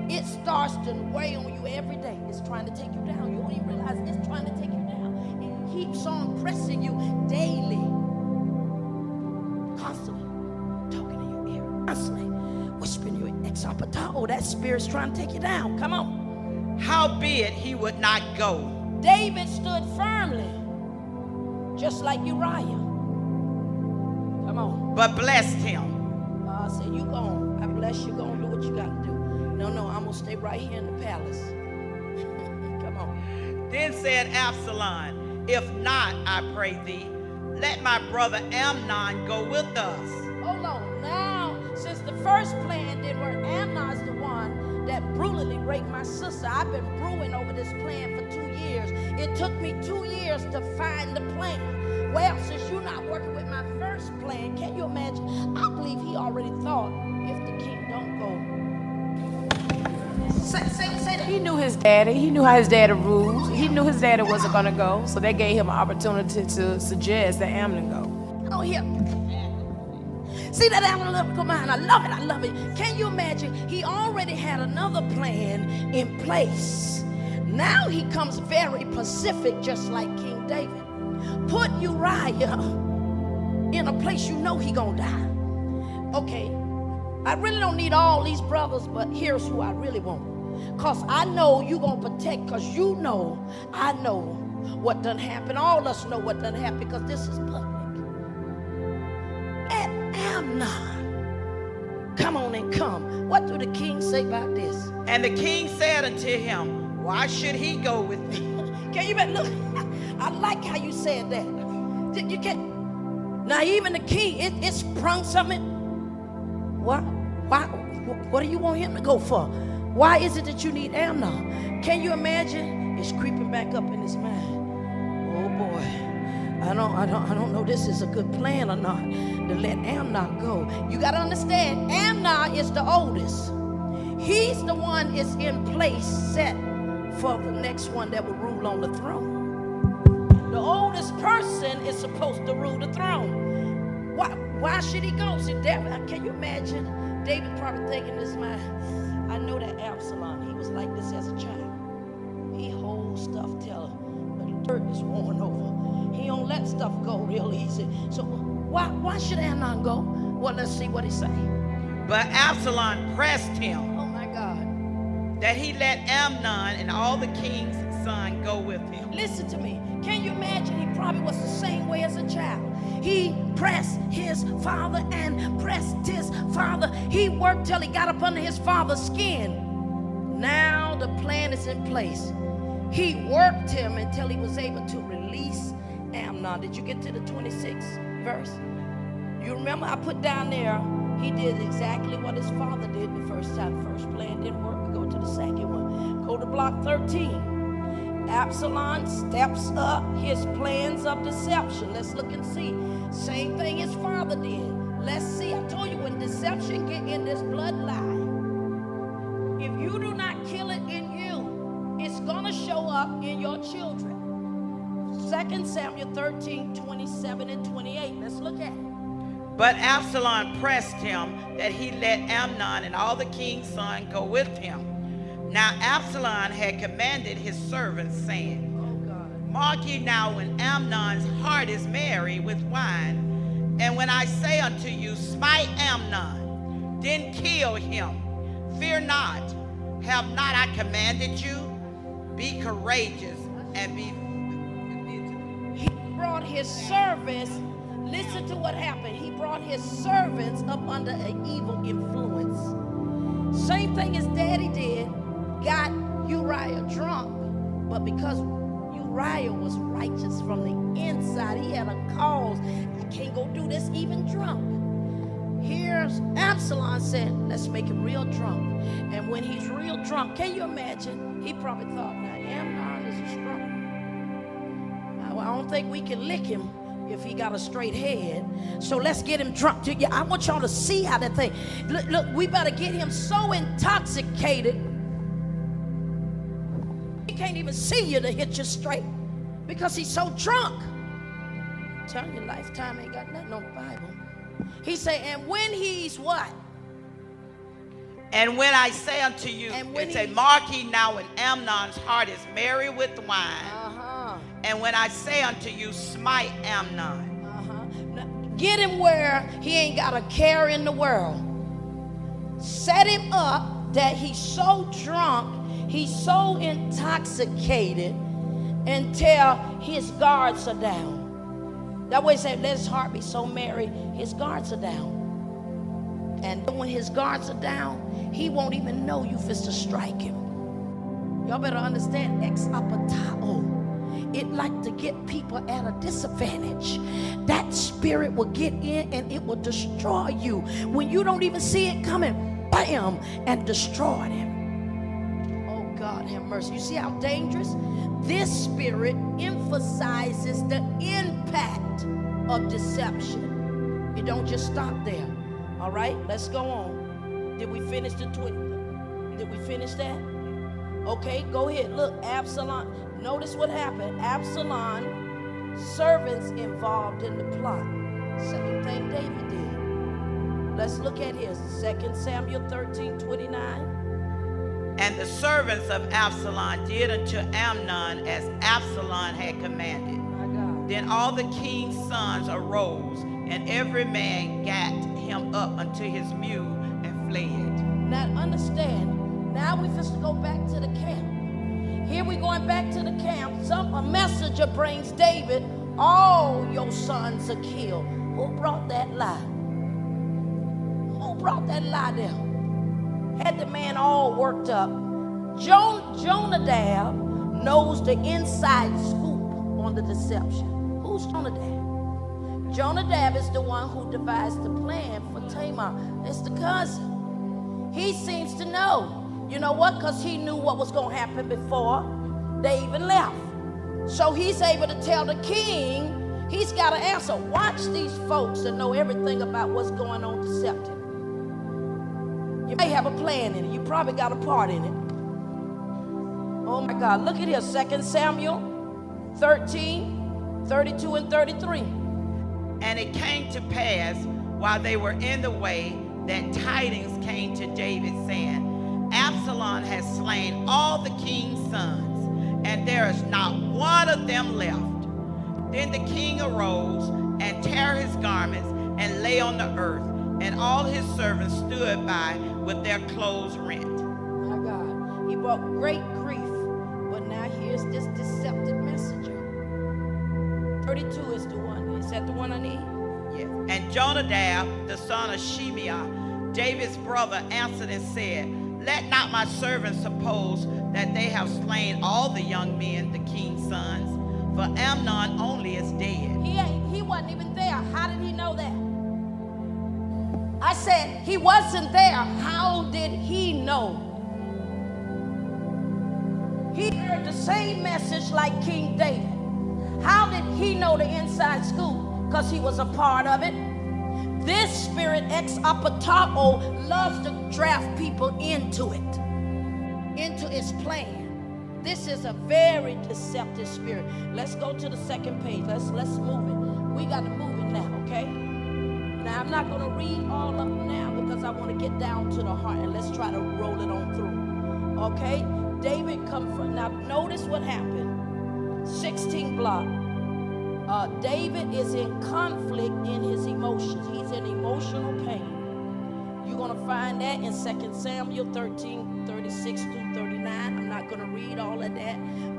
it starts to weigh on you every day. It's trying to take you down. You don't even realize it's trying to take you down. It keeps on pressing you daily. Constantly talking in your ear. Constantly whispering in your Exapatao. That spirit's trying to take you down. Come on. Howbeit he would not go. David stood firmly, just like Uriah. Come on. But blessed him. I said, you gone. I bless you. Go and do what you got to do. No, I'm going to stay right here in the palace. Come on. Then said Absalom, if not, I pray thee, let my brother Amnon go with us. Hold on. Now, since the first plan didn't work, Amnon's the one that brutally raped my sister. I've been brewing over this plan for 2 years. It took me 2 years to find the plan. well, since you're not working with my first plan, can you imagine? I believe he already thought, if the king don't go. Say that. He knew his daddy. He knew how his daddy ruled. He knew his daddy wasn't going to go. So they gave him an opportunity to suggest that Amnon go. Oh, here. See that analytical mind? I love it. I love it. Can you imagine? He already had another plan in place. Now he comes very pacific, just like King David. Put Uriah in a place you know he gonna die. Okay, I really don't need all these brothers, but here's who I really want. Because I know you gonna protect, because you know, I know what done happened. All of us know what done happened, because this is public. And Amnon, come on and come. What do the king say about this? And the king said unto him, why should he go with me? Can you look? I like how you said that. You can't. Now even the king, it sprung something. Why? What do you want him to go for? Why is it that you need Amnon? Can you imagine? It's creeping back up in his mind. Oh boy, I don't know. This is a good plan or not to let Amnon go. You got to understand, Amnon is the oldest. He's the one is in place, set for the next one that will rule on the throne. The oldest person is supposed to rule the throne. Why should he go? See, can you imagine? David probably thinking in his mind, I know that Absalom, he was like this as a child. He holds stuff till the dirt is worn over. He don't let stuff go real easy. So why should Amnon go? Well, let's see what he say. But Absalom pressed him. Oh my God. That he let Amnon and all the king's son go with him. Listen to me. Can you imagine? He probably was the same way as a child. He pressed his father and pressed his father. He worked till he got up under his father's skin. Now the plan is in place. He worked him until he was able to release Amnon. Did you get to the 26th verse? You remember I put down there, he did exactly what his father did the first time. The first plan didn't work. We go to the second one. Go to block 13. Absalom steps up his plans of deception. Let's look and see. Same thing his father did. Let's see. I told you, when deception get in this bloodline, if you do not kill it in you, it's gonna show up in your children. 2 Samuel 13, 27 and 28. Let's look at it. But Absalom pressed him that he let Amnon and all the king's son go with him. Now Absalom had commanded his servants, saying, mark ye now when Amnon's heart is merry with wine, and when I say unto you, smite Amnon, then kill him. Fear not, have not I commanded you? Be courageous and be vigilant. He brought his servants, listen to what happened. He brought his servants up under an evil influence. Same thing his daddy did. Got Uriah drunk, but because Uriah was righteous from the inside, he had a cause. I can't go do this even drunk. Here's Absalom said, let's make him real drunk. And when he's real drunk, can you imagine? He probably thought, now Amnon is strong. I don't think we can lick him if he got a straight head. So let's get him drunk. I want y'all to see how that thing. Look, we better get him so intoxicated he can't even see you to hit you straight because he's so drunk. I'm telling you, Lifetime ain't got nothing on the Bible. He say, and when he's what? And when I say unto you, it say, mark ye now when Amnon's heart is merry with wine. And when I say unto you, smite Amnon. Now, get him where he ain't got a care in the world. Set him up that he's so drunk, he's so intoxicated until his guards are down. That way he said, let his heart be so merry, his guards are down. And when his guards are down, he won't even know you fist to strike him. Y'all better understand, Exapatao. It like to get people at a disadvantage. That spirit will get in and it will destroy you. When you don't even see it coming, bam, and destroy them. God have mercy. You see how dangerous? This spirit emphasizes the impact of deception. You don't just stop there. All right, let's go on. Did we finish the twin? Did we finish that? Okay, go ahead. Look, Absalom. Notice what happened. Absalom, servants involved in the plot. Same thing David did. Let's look at his 2 Samuel 13:29. And the servants of Absalom did unto Amnon as Absalom had commanded. My God. Then all the king's sons arose, and every man gat him up unto his mule and fled. Now understand, now we just go back to the camp. Here we going back to the camp. A messenger brings David, all your sons are killed. Who brought that lie? Who brought that lie there? Had the man all worked up. Jonadab knows the inside scoop on the deception. Who's Jonadab? Jonadab is the one who devised the plan for Tamar. It's the cousin. He seems to know. You know what? Because he knew what was going to happen before they even left. So he's able to tell the king, he's got an answer. Watch these folks that know everything about what's going on deceptive. You may have a plan in it. You probably got a part in it. Oh my God. Look at here. 2 Samuel 13:32 and 33. And it came to pass, while they were in the way, that tidings came to David, saying, Absalom has slain all the king's sons, and there is not one of them left. Then the king arose and tore his garments and lay on the earth, and all his servants stood by with their clothes rent. My God. He brought great grief. But now here's this deceptive messenger. 32 is the one. Is that the one I need? Yes. And Jonadab, the son of Shimeah, David's brother, answered and said, Let not my servants suppose that they have slain all the young men, the king's sons, for Amnon only is dead. He wasn't even there. How did he know that? I said he wasn't there. How did he know? He heard the same message like King David. How did he know the inside scoop? Because he was a part of it. This spirit, Exapatao, loves to draft people into it, into its plan. This is a very deceptive spirit. Let's go to the second page. Let's move it. We got to move it now, okay? Now, I'm not going to read all of them now because I want to get down to the heart, and let's try to roll it on through, okay? David come from, now notice what happened. 16 block. David is in conflict in his emotions. He's in emotional pain. You're going to find that in 2 Samuel 13:36 through 39. I'm not going to read all of that.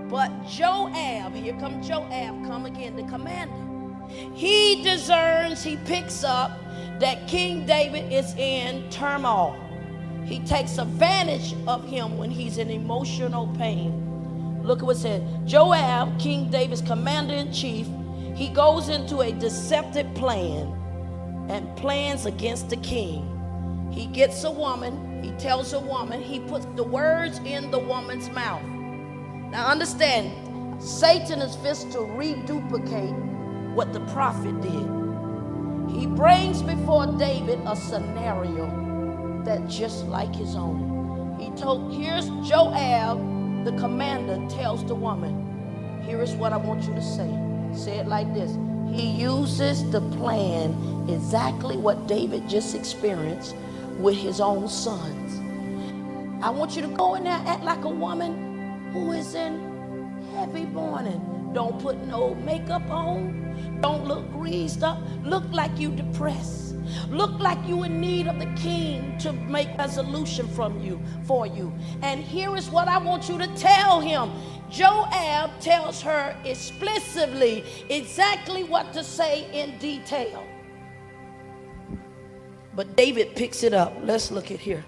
But Joab, here comes Joab, come again, the commander. He discerns, he picks up that King David is in turmoil. He takes advantage of him when he's in emotional pain. Look at what it said. Joab, King David's commander-in-chief, he goes into a deceptive plan and plans against the king. He gets a woman, he tells a woman, he puts the words in the woman's mouth. Now understand, Satan is fist to reduplicate what the prophet did. He brings before David a scenario that's just like his own. Here's Joab, the commander, tells the woman, here is what I want you to say. Say it like this. He uses the plan exactly what David just experienced with his own sons. I want you to go in there, act like a woman who is in heavy mourning. Don't put no makeup on. Don't look greased up. Look like you depressed. Look like you in need of the king to make resolution for you. And here is what I want you to tell him. Joab tells her explicitly exactly what to say in detail. But David picks it up. Let's look at here.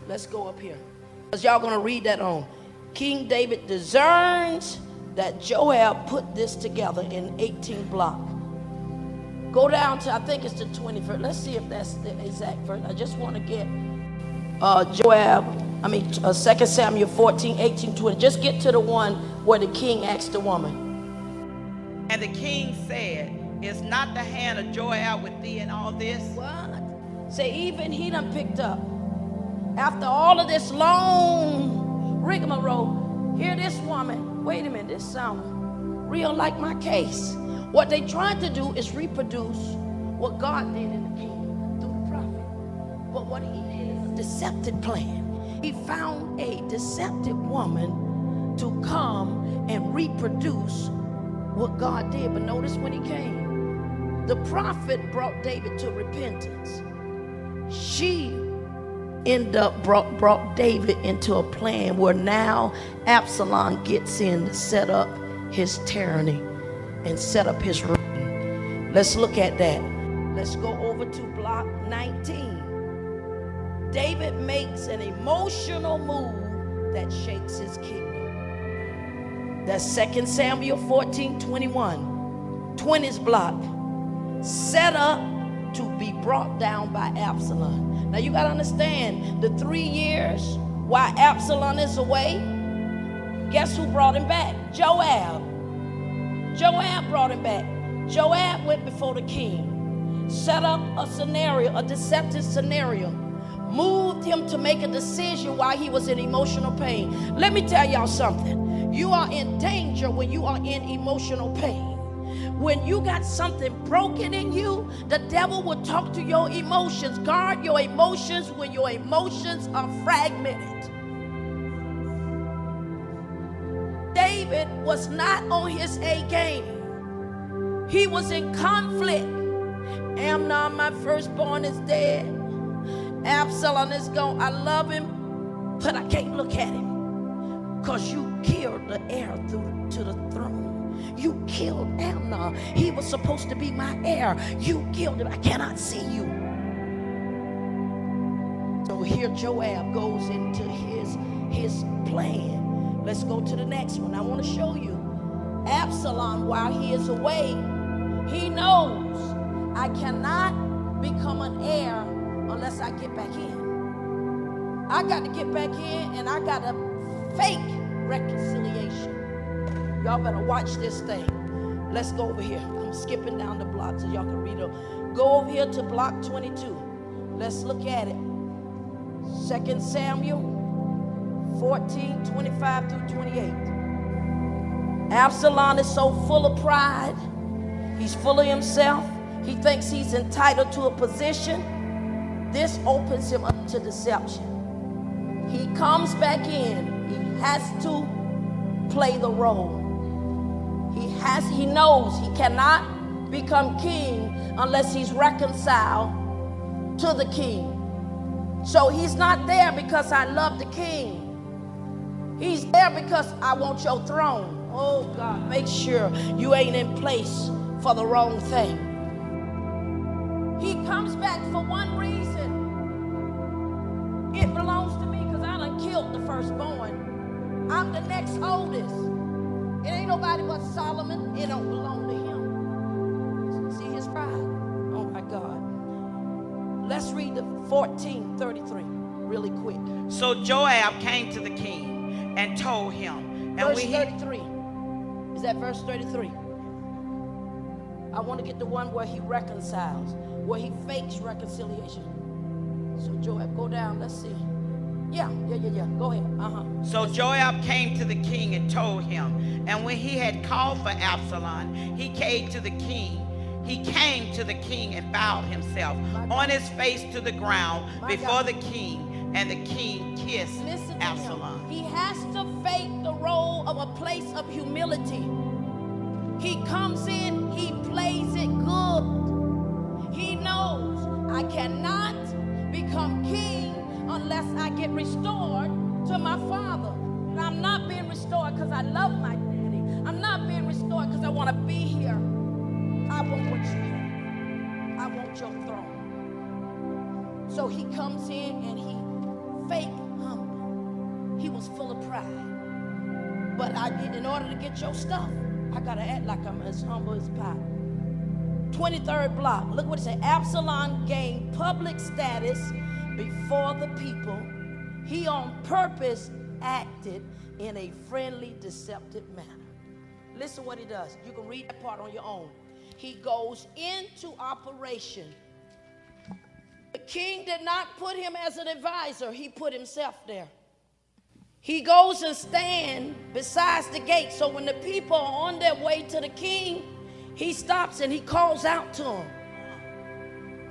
Let's go up here. Because y'all going to read that on. King David discerns that Joab put this together in 18 block. Go down to, I think it's the 21st. Let's see if that's the exact verse. I just want to get Joab 2 Samuel 14, 18, 20. Just get to the one where the king asked the woman. And the king said, is not the hand of Joab with thee in all this? What? Say, even he done picked up. After all of this long rigmarole, here this woman, wait a minute, this sounds real like my case. What they tried to do is reproduce what God did in the king through the prophet. But what he did is a deceptive plan. He found a deceptive woman to come and reproduce what God did. But notice when he came, the prophet brought David to repentance. She ended up brought David into a plan where now Absalom gets in to set up his tyranny and set up his reign. Let's look at that. Let's go over to block 19. David makes an emotional move that shakes his kingdom. That's 2 Samuel 14, 21. 20th block. Set up to be brought down by Absalom. Now you got to understand, the 3 years while Absalom is away, guess who brought him back? Joab. Joab brought him back. Joab went before the king, set up a scenario, a deceptive scenario, moved him to make a decision while he was in emotional pain. Let me tell y'all something. You are in danger when you are in emotional pain. When you got something broken in you, the devil will talk to your emotions. Guard your emotions when your emotions are fragmented. David was not on his A game. He was in conflict. Amnon, my firstborn, is dead. Absalom is gone. I love him, but I can't look at him because you killed the heir to the throne. You killed Amnon. He was supposed to be my heir. You killed him. I cannot see you. So here Joab goes into his plan. Let's go to the next one. I want to show you. Absalom, while he is away, he knows I cannot become an heir unless I get back in. I got to get back in, and I got to fake reconciliation. Y'all better watch this thing. Let's go over here. I'm skipping down the block so y'all can read it. Go over here to block 22. Let's look at it. 2 Samuel 14, 25 through 28. Absalom is so full of pride. He's full of himself. He thinks he's entitled to a position. This opens him up to deception. He comes back in. He has to play the role. He knows he cannot become king unless he's reconciled to the king. So he's not there because I love the king. He's there because I want your throne. Oh God, make sure you ain't in place for the wrong thing. He comes back for one reason. It belongs to me because I done killed the firstborn. I'm the next oldest. It ain't nobody but Solomon. It don't belong to him. See his pride? Oh my God. Let's read the 14:33 really quick. So Joab came to the king and told him. And Verse 33. Is that verse 33? I want to get the one where he reconciles, where he fakes reconciliation. So Joab, go down. Let's see. Yeah. Go ahead. So Joab came to the king and told him. And when he had called for Absalom, he came to the king. He came to the king and bowed himself on his face to the ground before the king. And the king kissed Absalom. He has to fake the role of a place of humility. He comes in, he plays it good. He knows I cannot become king unless I get restored to my father. I'm not being restored because I love my daddy. I'm not being restored because I want to be here. I want what you have. I want your throne. So he comes in and he fake humble. He was full of pride. But in order to get your stuff, I gotta act like I'm as humble as pie. 23rd block. Look what it says. Absalom gained public status before the people. He on purpose acted in a friendly, deceptive manner. Listen what he does. You can read that part on your own. He goes into operation. The king did not put him as an advisor. He put himself there. He goes and stands beside the gate. So when the people are on their way to the king, he stops and he calls out to them.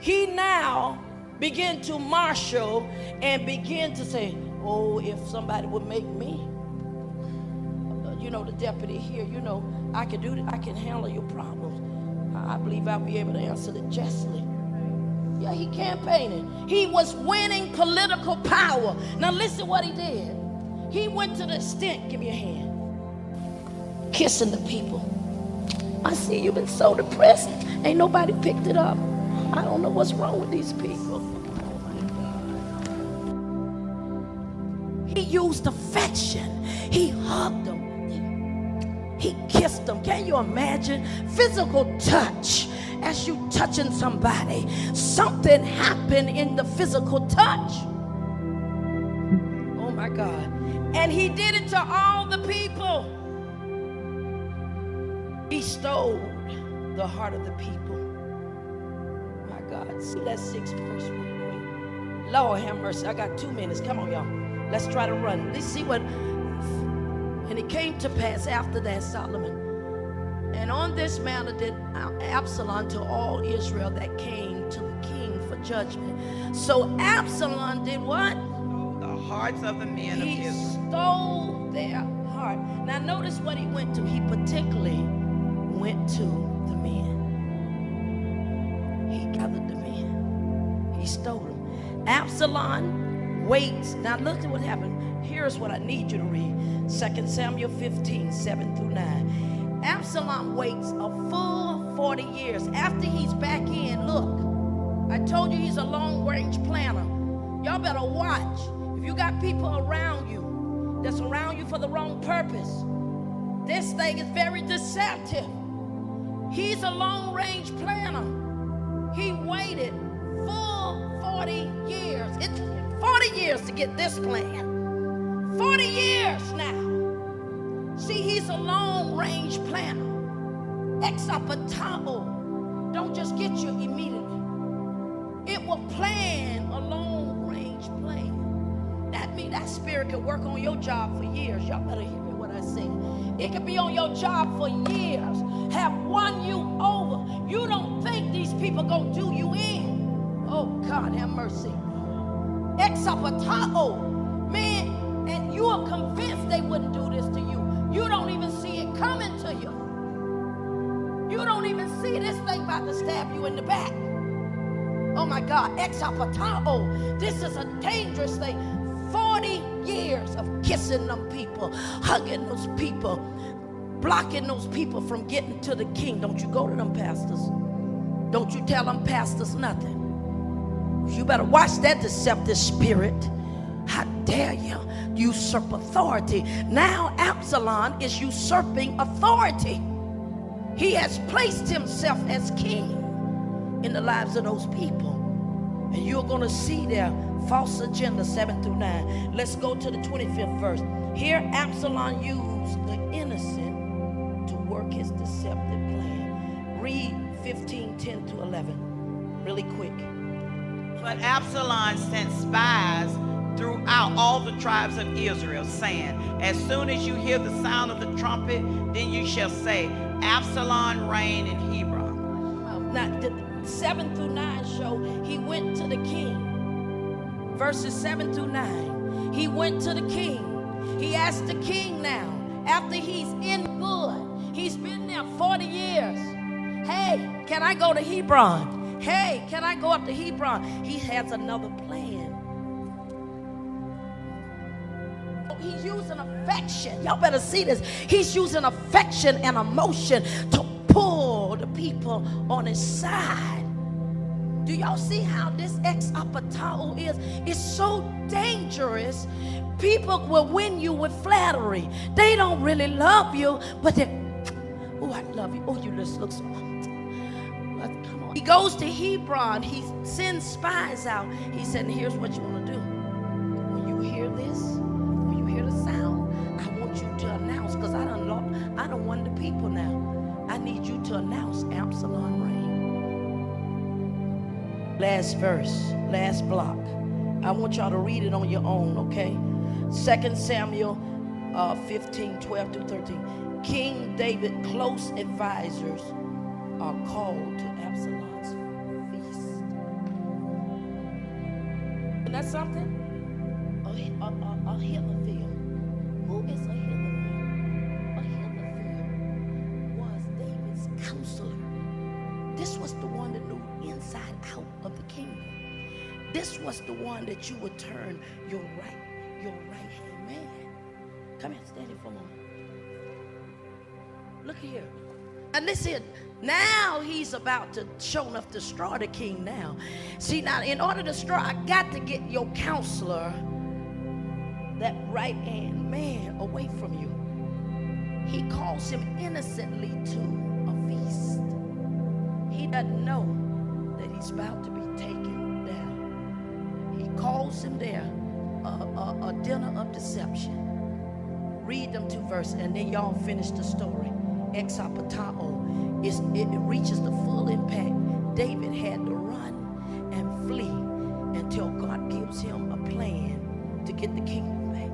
He now began to marshal and begin to say, oh, if somebody would make me, the deputy here, I can do that. I can handle your problems. I believe I'll be able to answer it justly. Yeah, he campaigning. He was winning political power. Now listen what he did. He went to the extent, give me a hand, kissing the people. I see you've been so depressed. Ain't nobody picked it up. I don't know what's wrong with these people. He used affection. He hugged them. He kissed them. Can you imagine? Physical touch. As you touching somebody, something happened in the physical touch. Oh my God. And he did it to all the people. He stole the heart of the people. My God. See that 6th verse real quick. Lord have mercy. I got 2 minutes. Come on, y'all. Let's try to run. Let's see what. And it came to pass after that, Solomon. And on this manner did Absalom to all Israel that came to the king for judgment. So Absalom did what? The hearts of the men of Israel. He stole their heart. Now notice what he went to. He particularly went to the men. He gathered the men. He stole them. Absalom waits. Now look at what happened. Here's what I need you to read. 2 Samuel 15, 7 through 9. Absalom waits a full 40 years. After he's back in, look, I told you he's a long-range planner. Y'all better watch. If you got people around you that's around you for the wrong purpose, this thing is very deceptive. He's a long-range planner. He waited full 40 years. It took 40 years to get this plan. 40 years now. See, he's a long-range planner. Exapatao don't just get you immediately. It will plan a long-range plan. That means that spirit can work on your job for years. Y'all better hear what I say. It could be on your job for years. Have won you over. You don't think these people gonna do you in. Oh, God, have mercy. Exapatao, man. And you are convinced they wouldn't do this to you. You don't even see it coming to you. You don't even see this thing about to stab you in the back. Oh my God, Exapatao. This is a dangerous thing. 40 years of kissing them people, hugging those people, blocking those people from getting to the king. Don't you go to them pastors. Don't you tell them pastors nothing. You better watch that deceptive spirit. How dare you usurp authority? Now Absalom is usurping authority. He has placed himself as king in the lives of those people. And you're going to see their false agenda, 7 through 9. Let's go to the 25th verse. Here Absalom used the innocent to work his deceptive plan. Read 15, 10 to 11. Really quick. But Absalom sent spies throughout all the tribes of Israel, saying, as soon as you hear the sound of the trumpet, then you shall say, Absalom reigned in Hebron. Now, the 7 through 9 show he went to the king. Verses 7 through 9. He went to the king. He asked the king now, after he's in good, he's been there 40 years. Hey, can I go to Hebron? Hey, can I go up to Hebron? He has another plan. He's using affection. Y'all better see this. He's using affection and emotion to pull the people on his side. Do y'all see how this Exapatao is? It's so dangerous. People will win you with flattery. They don't really love you, but they, oh, I love you. Oh, you just look so. Come on. He goes to Hebron. He sends spies out. He said, here's what you want to do. When you hear this, when you hear the sound, I want you to announce, because I done won the people now. I need you to announce Absalom reign. Last verse, last block. I want y'all to read it on your own, okay? 2 Samuel 15, 12 through 13. King David's close advisors are called to Absalom's feast. Isn't that something? Ahithophel. Who is Ahithophel? Ahithophel was David's counselor. This was the one that knew inside out of the kingdom. This was the one that you would turn your right hand man. Come here, stand here for a moment. Look here. And listen, now he's about to show enough to destroy the king now. See, now in order to destroy, I got to get your counselor, that right hand man, away from you. He calls him innocently to a feast. He doesn't know that he's about to be taken down. He calls him there a dinner of deception. Read them 2 verses and then y'all finish the story. Exapatao, it reaches the full impact. David had to run and flee until God gives him a plan to get the kingdom back.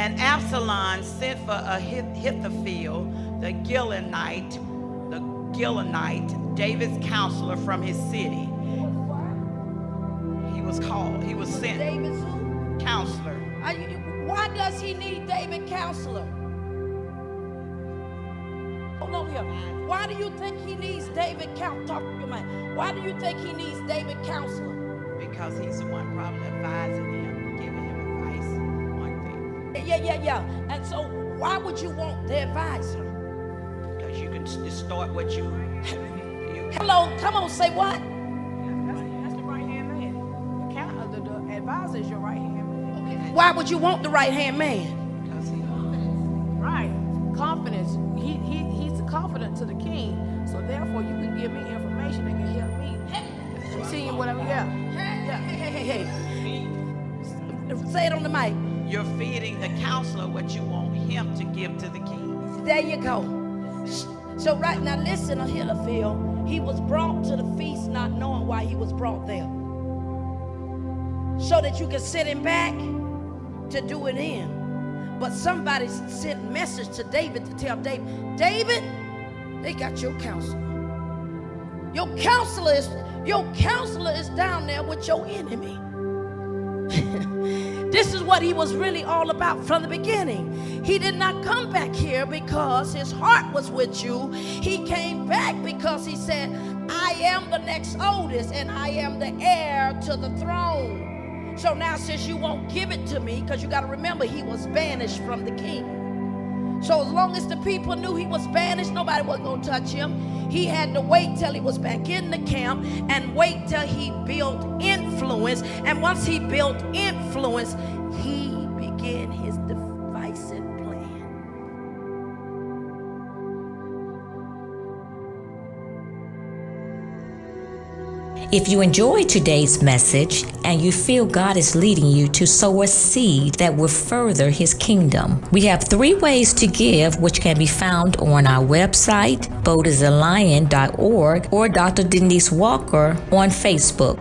And Absalom sent for Ahithophel, the Gilonite, David's counselor from his city. He was sent. David's who? Counselor. Why does he need David counselor? Hold on here. Why do you think he needs David counselor? Talk to your mind. Why do you think he needs David counselor? Because he's the one probably advising him, giving him advice on things. Yeah. And so why would you want the advisor? Because you can distort what you Hello, come on, say what? That's the right hand man. The advisor is your right hand man. Okay. Why would you want the right hand man? Because he Right. Confidence. He's confident to the king. So therefore, you can give me information that can help me continue whatever. Yeah. Hey. Say it on the mic. You're feeding the counselor what you want him to give to the king. There you go. So right now, listen, Ahithophel, he was brought to the feast not knowing why he was brought there. So that you can send him back to do it in. But somebody sent a message to David to tell David, they got your counselor. Your counselor is down there with your enemy. This is what he was really all about from the beginning. He did not come back here because his heart was with you. He came back because he said, I am the next oldest and I am the heir to the throne. So now since you won't give it to me, because you got to remember he was banished from the king. So as long as the people knew he was banished, nobody was going to touch him. He had to wait till he was back in the camp and wait till he built influence. And once he built influence, he began his divisive plan. If you enjoyed today's message and you feel God is leading you to sow a seed that will further His kingdom, we have 3 ways to give, which can be found on our website, boldasalion.org, or Dr. Denise Walker on Facebook.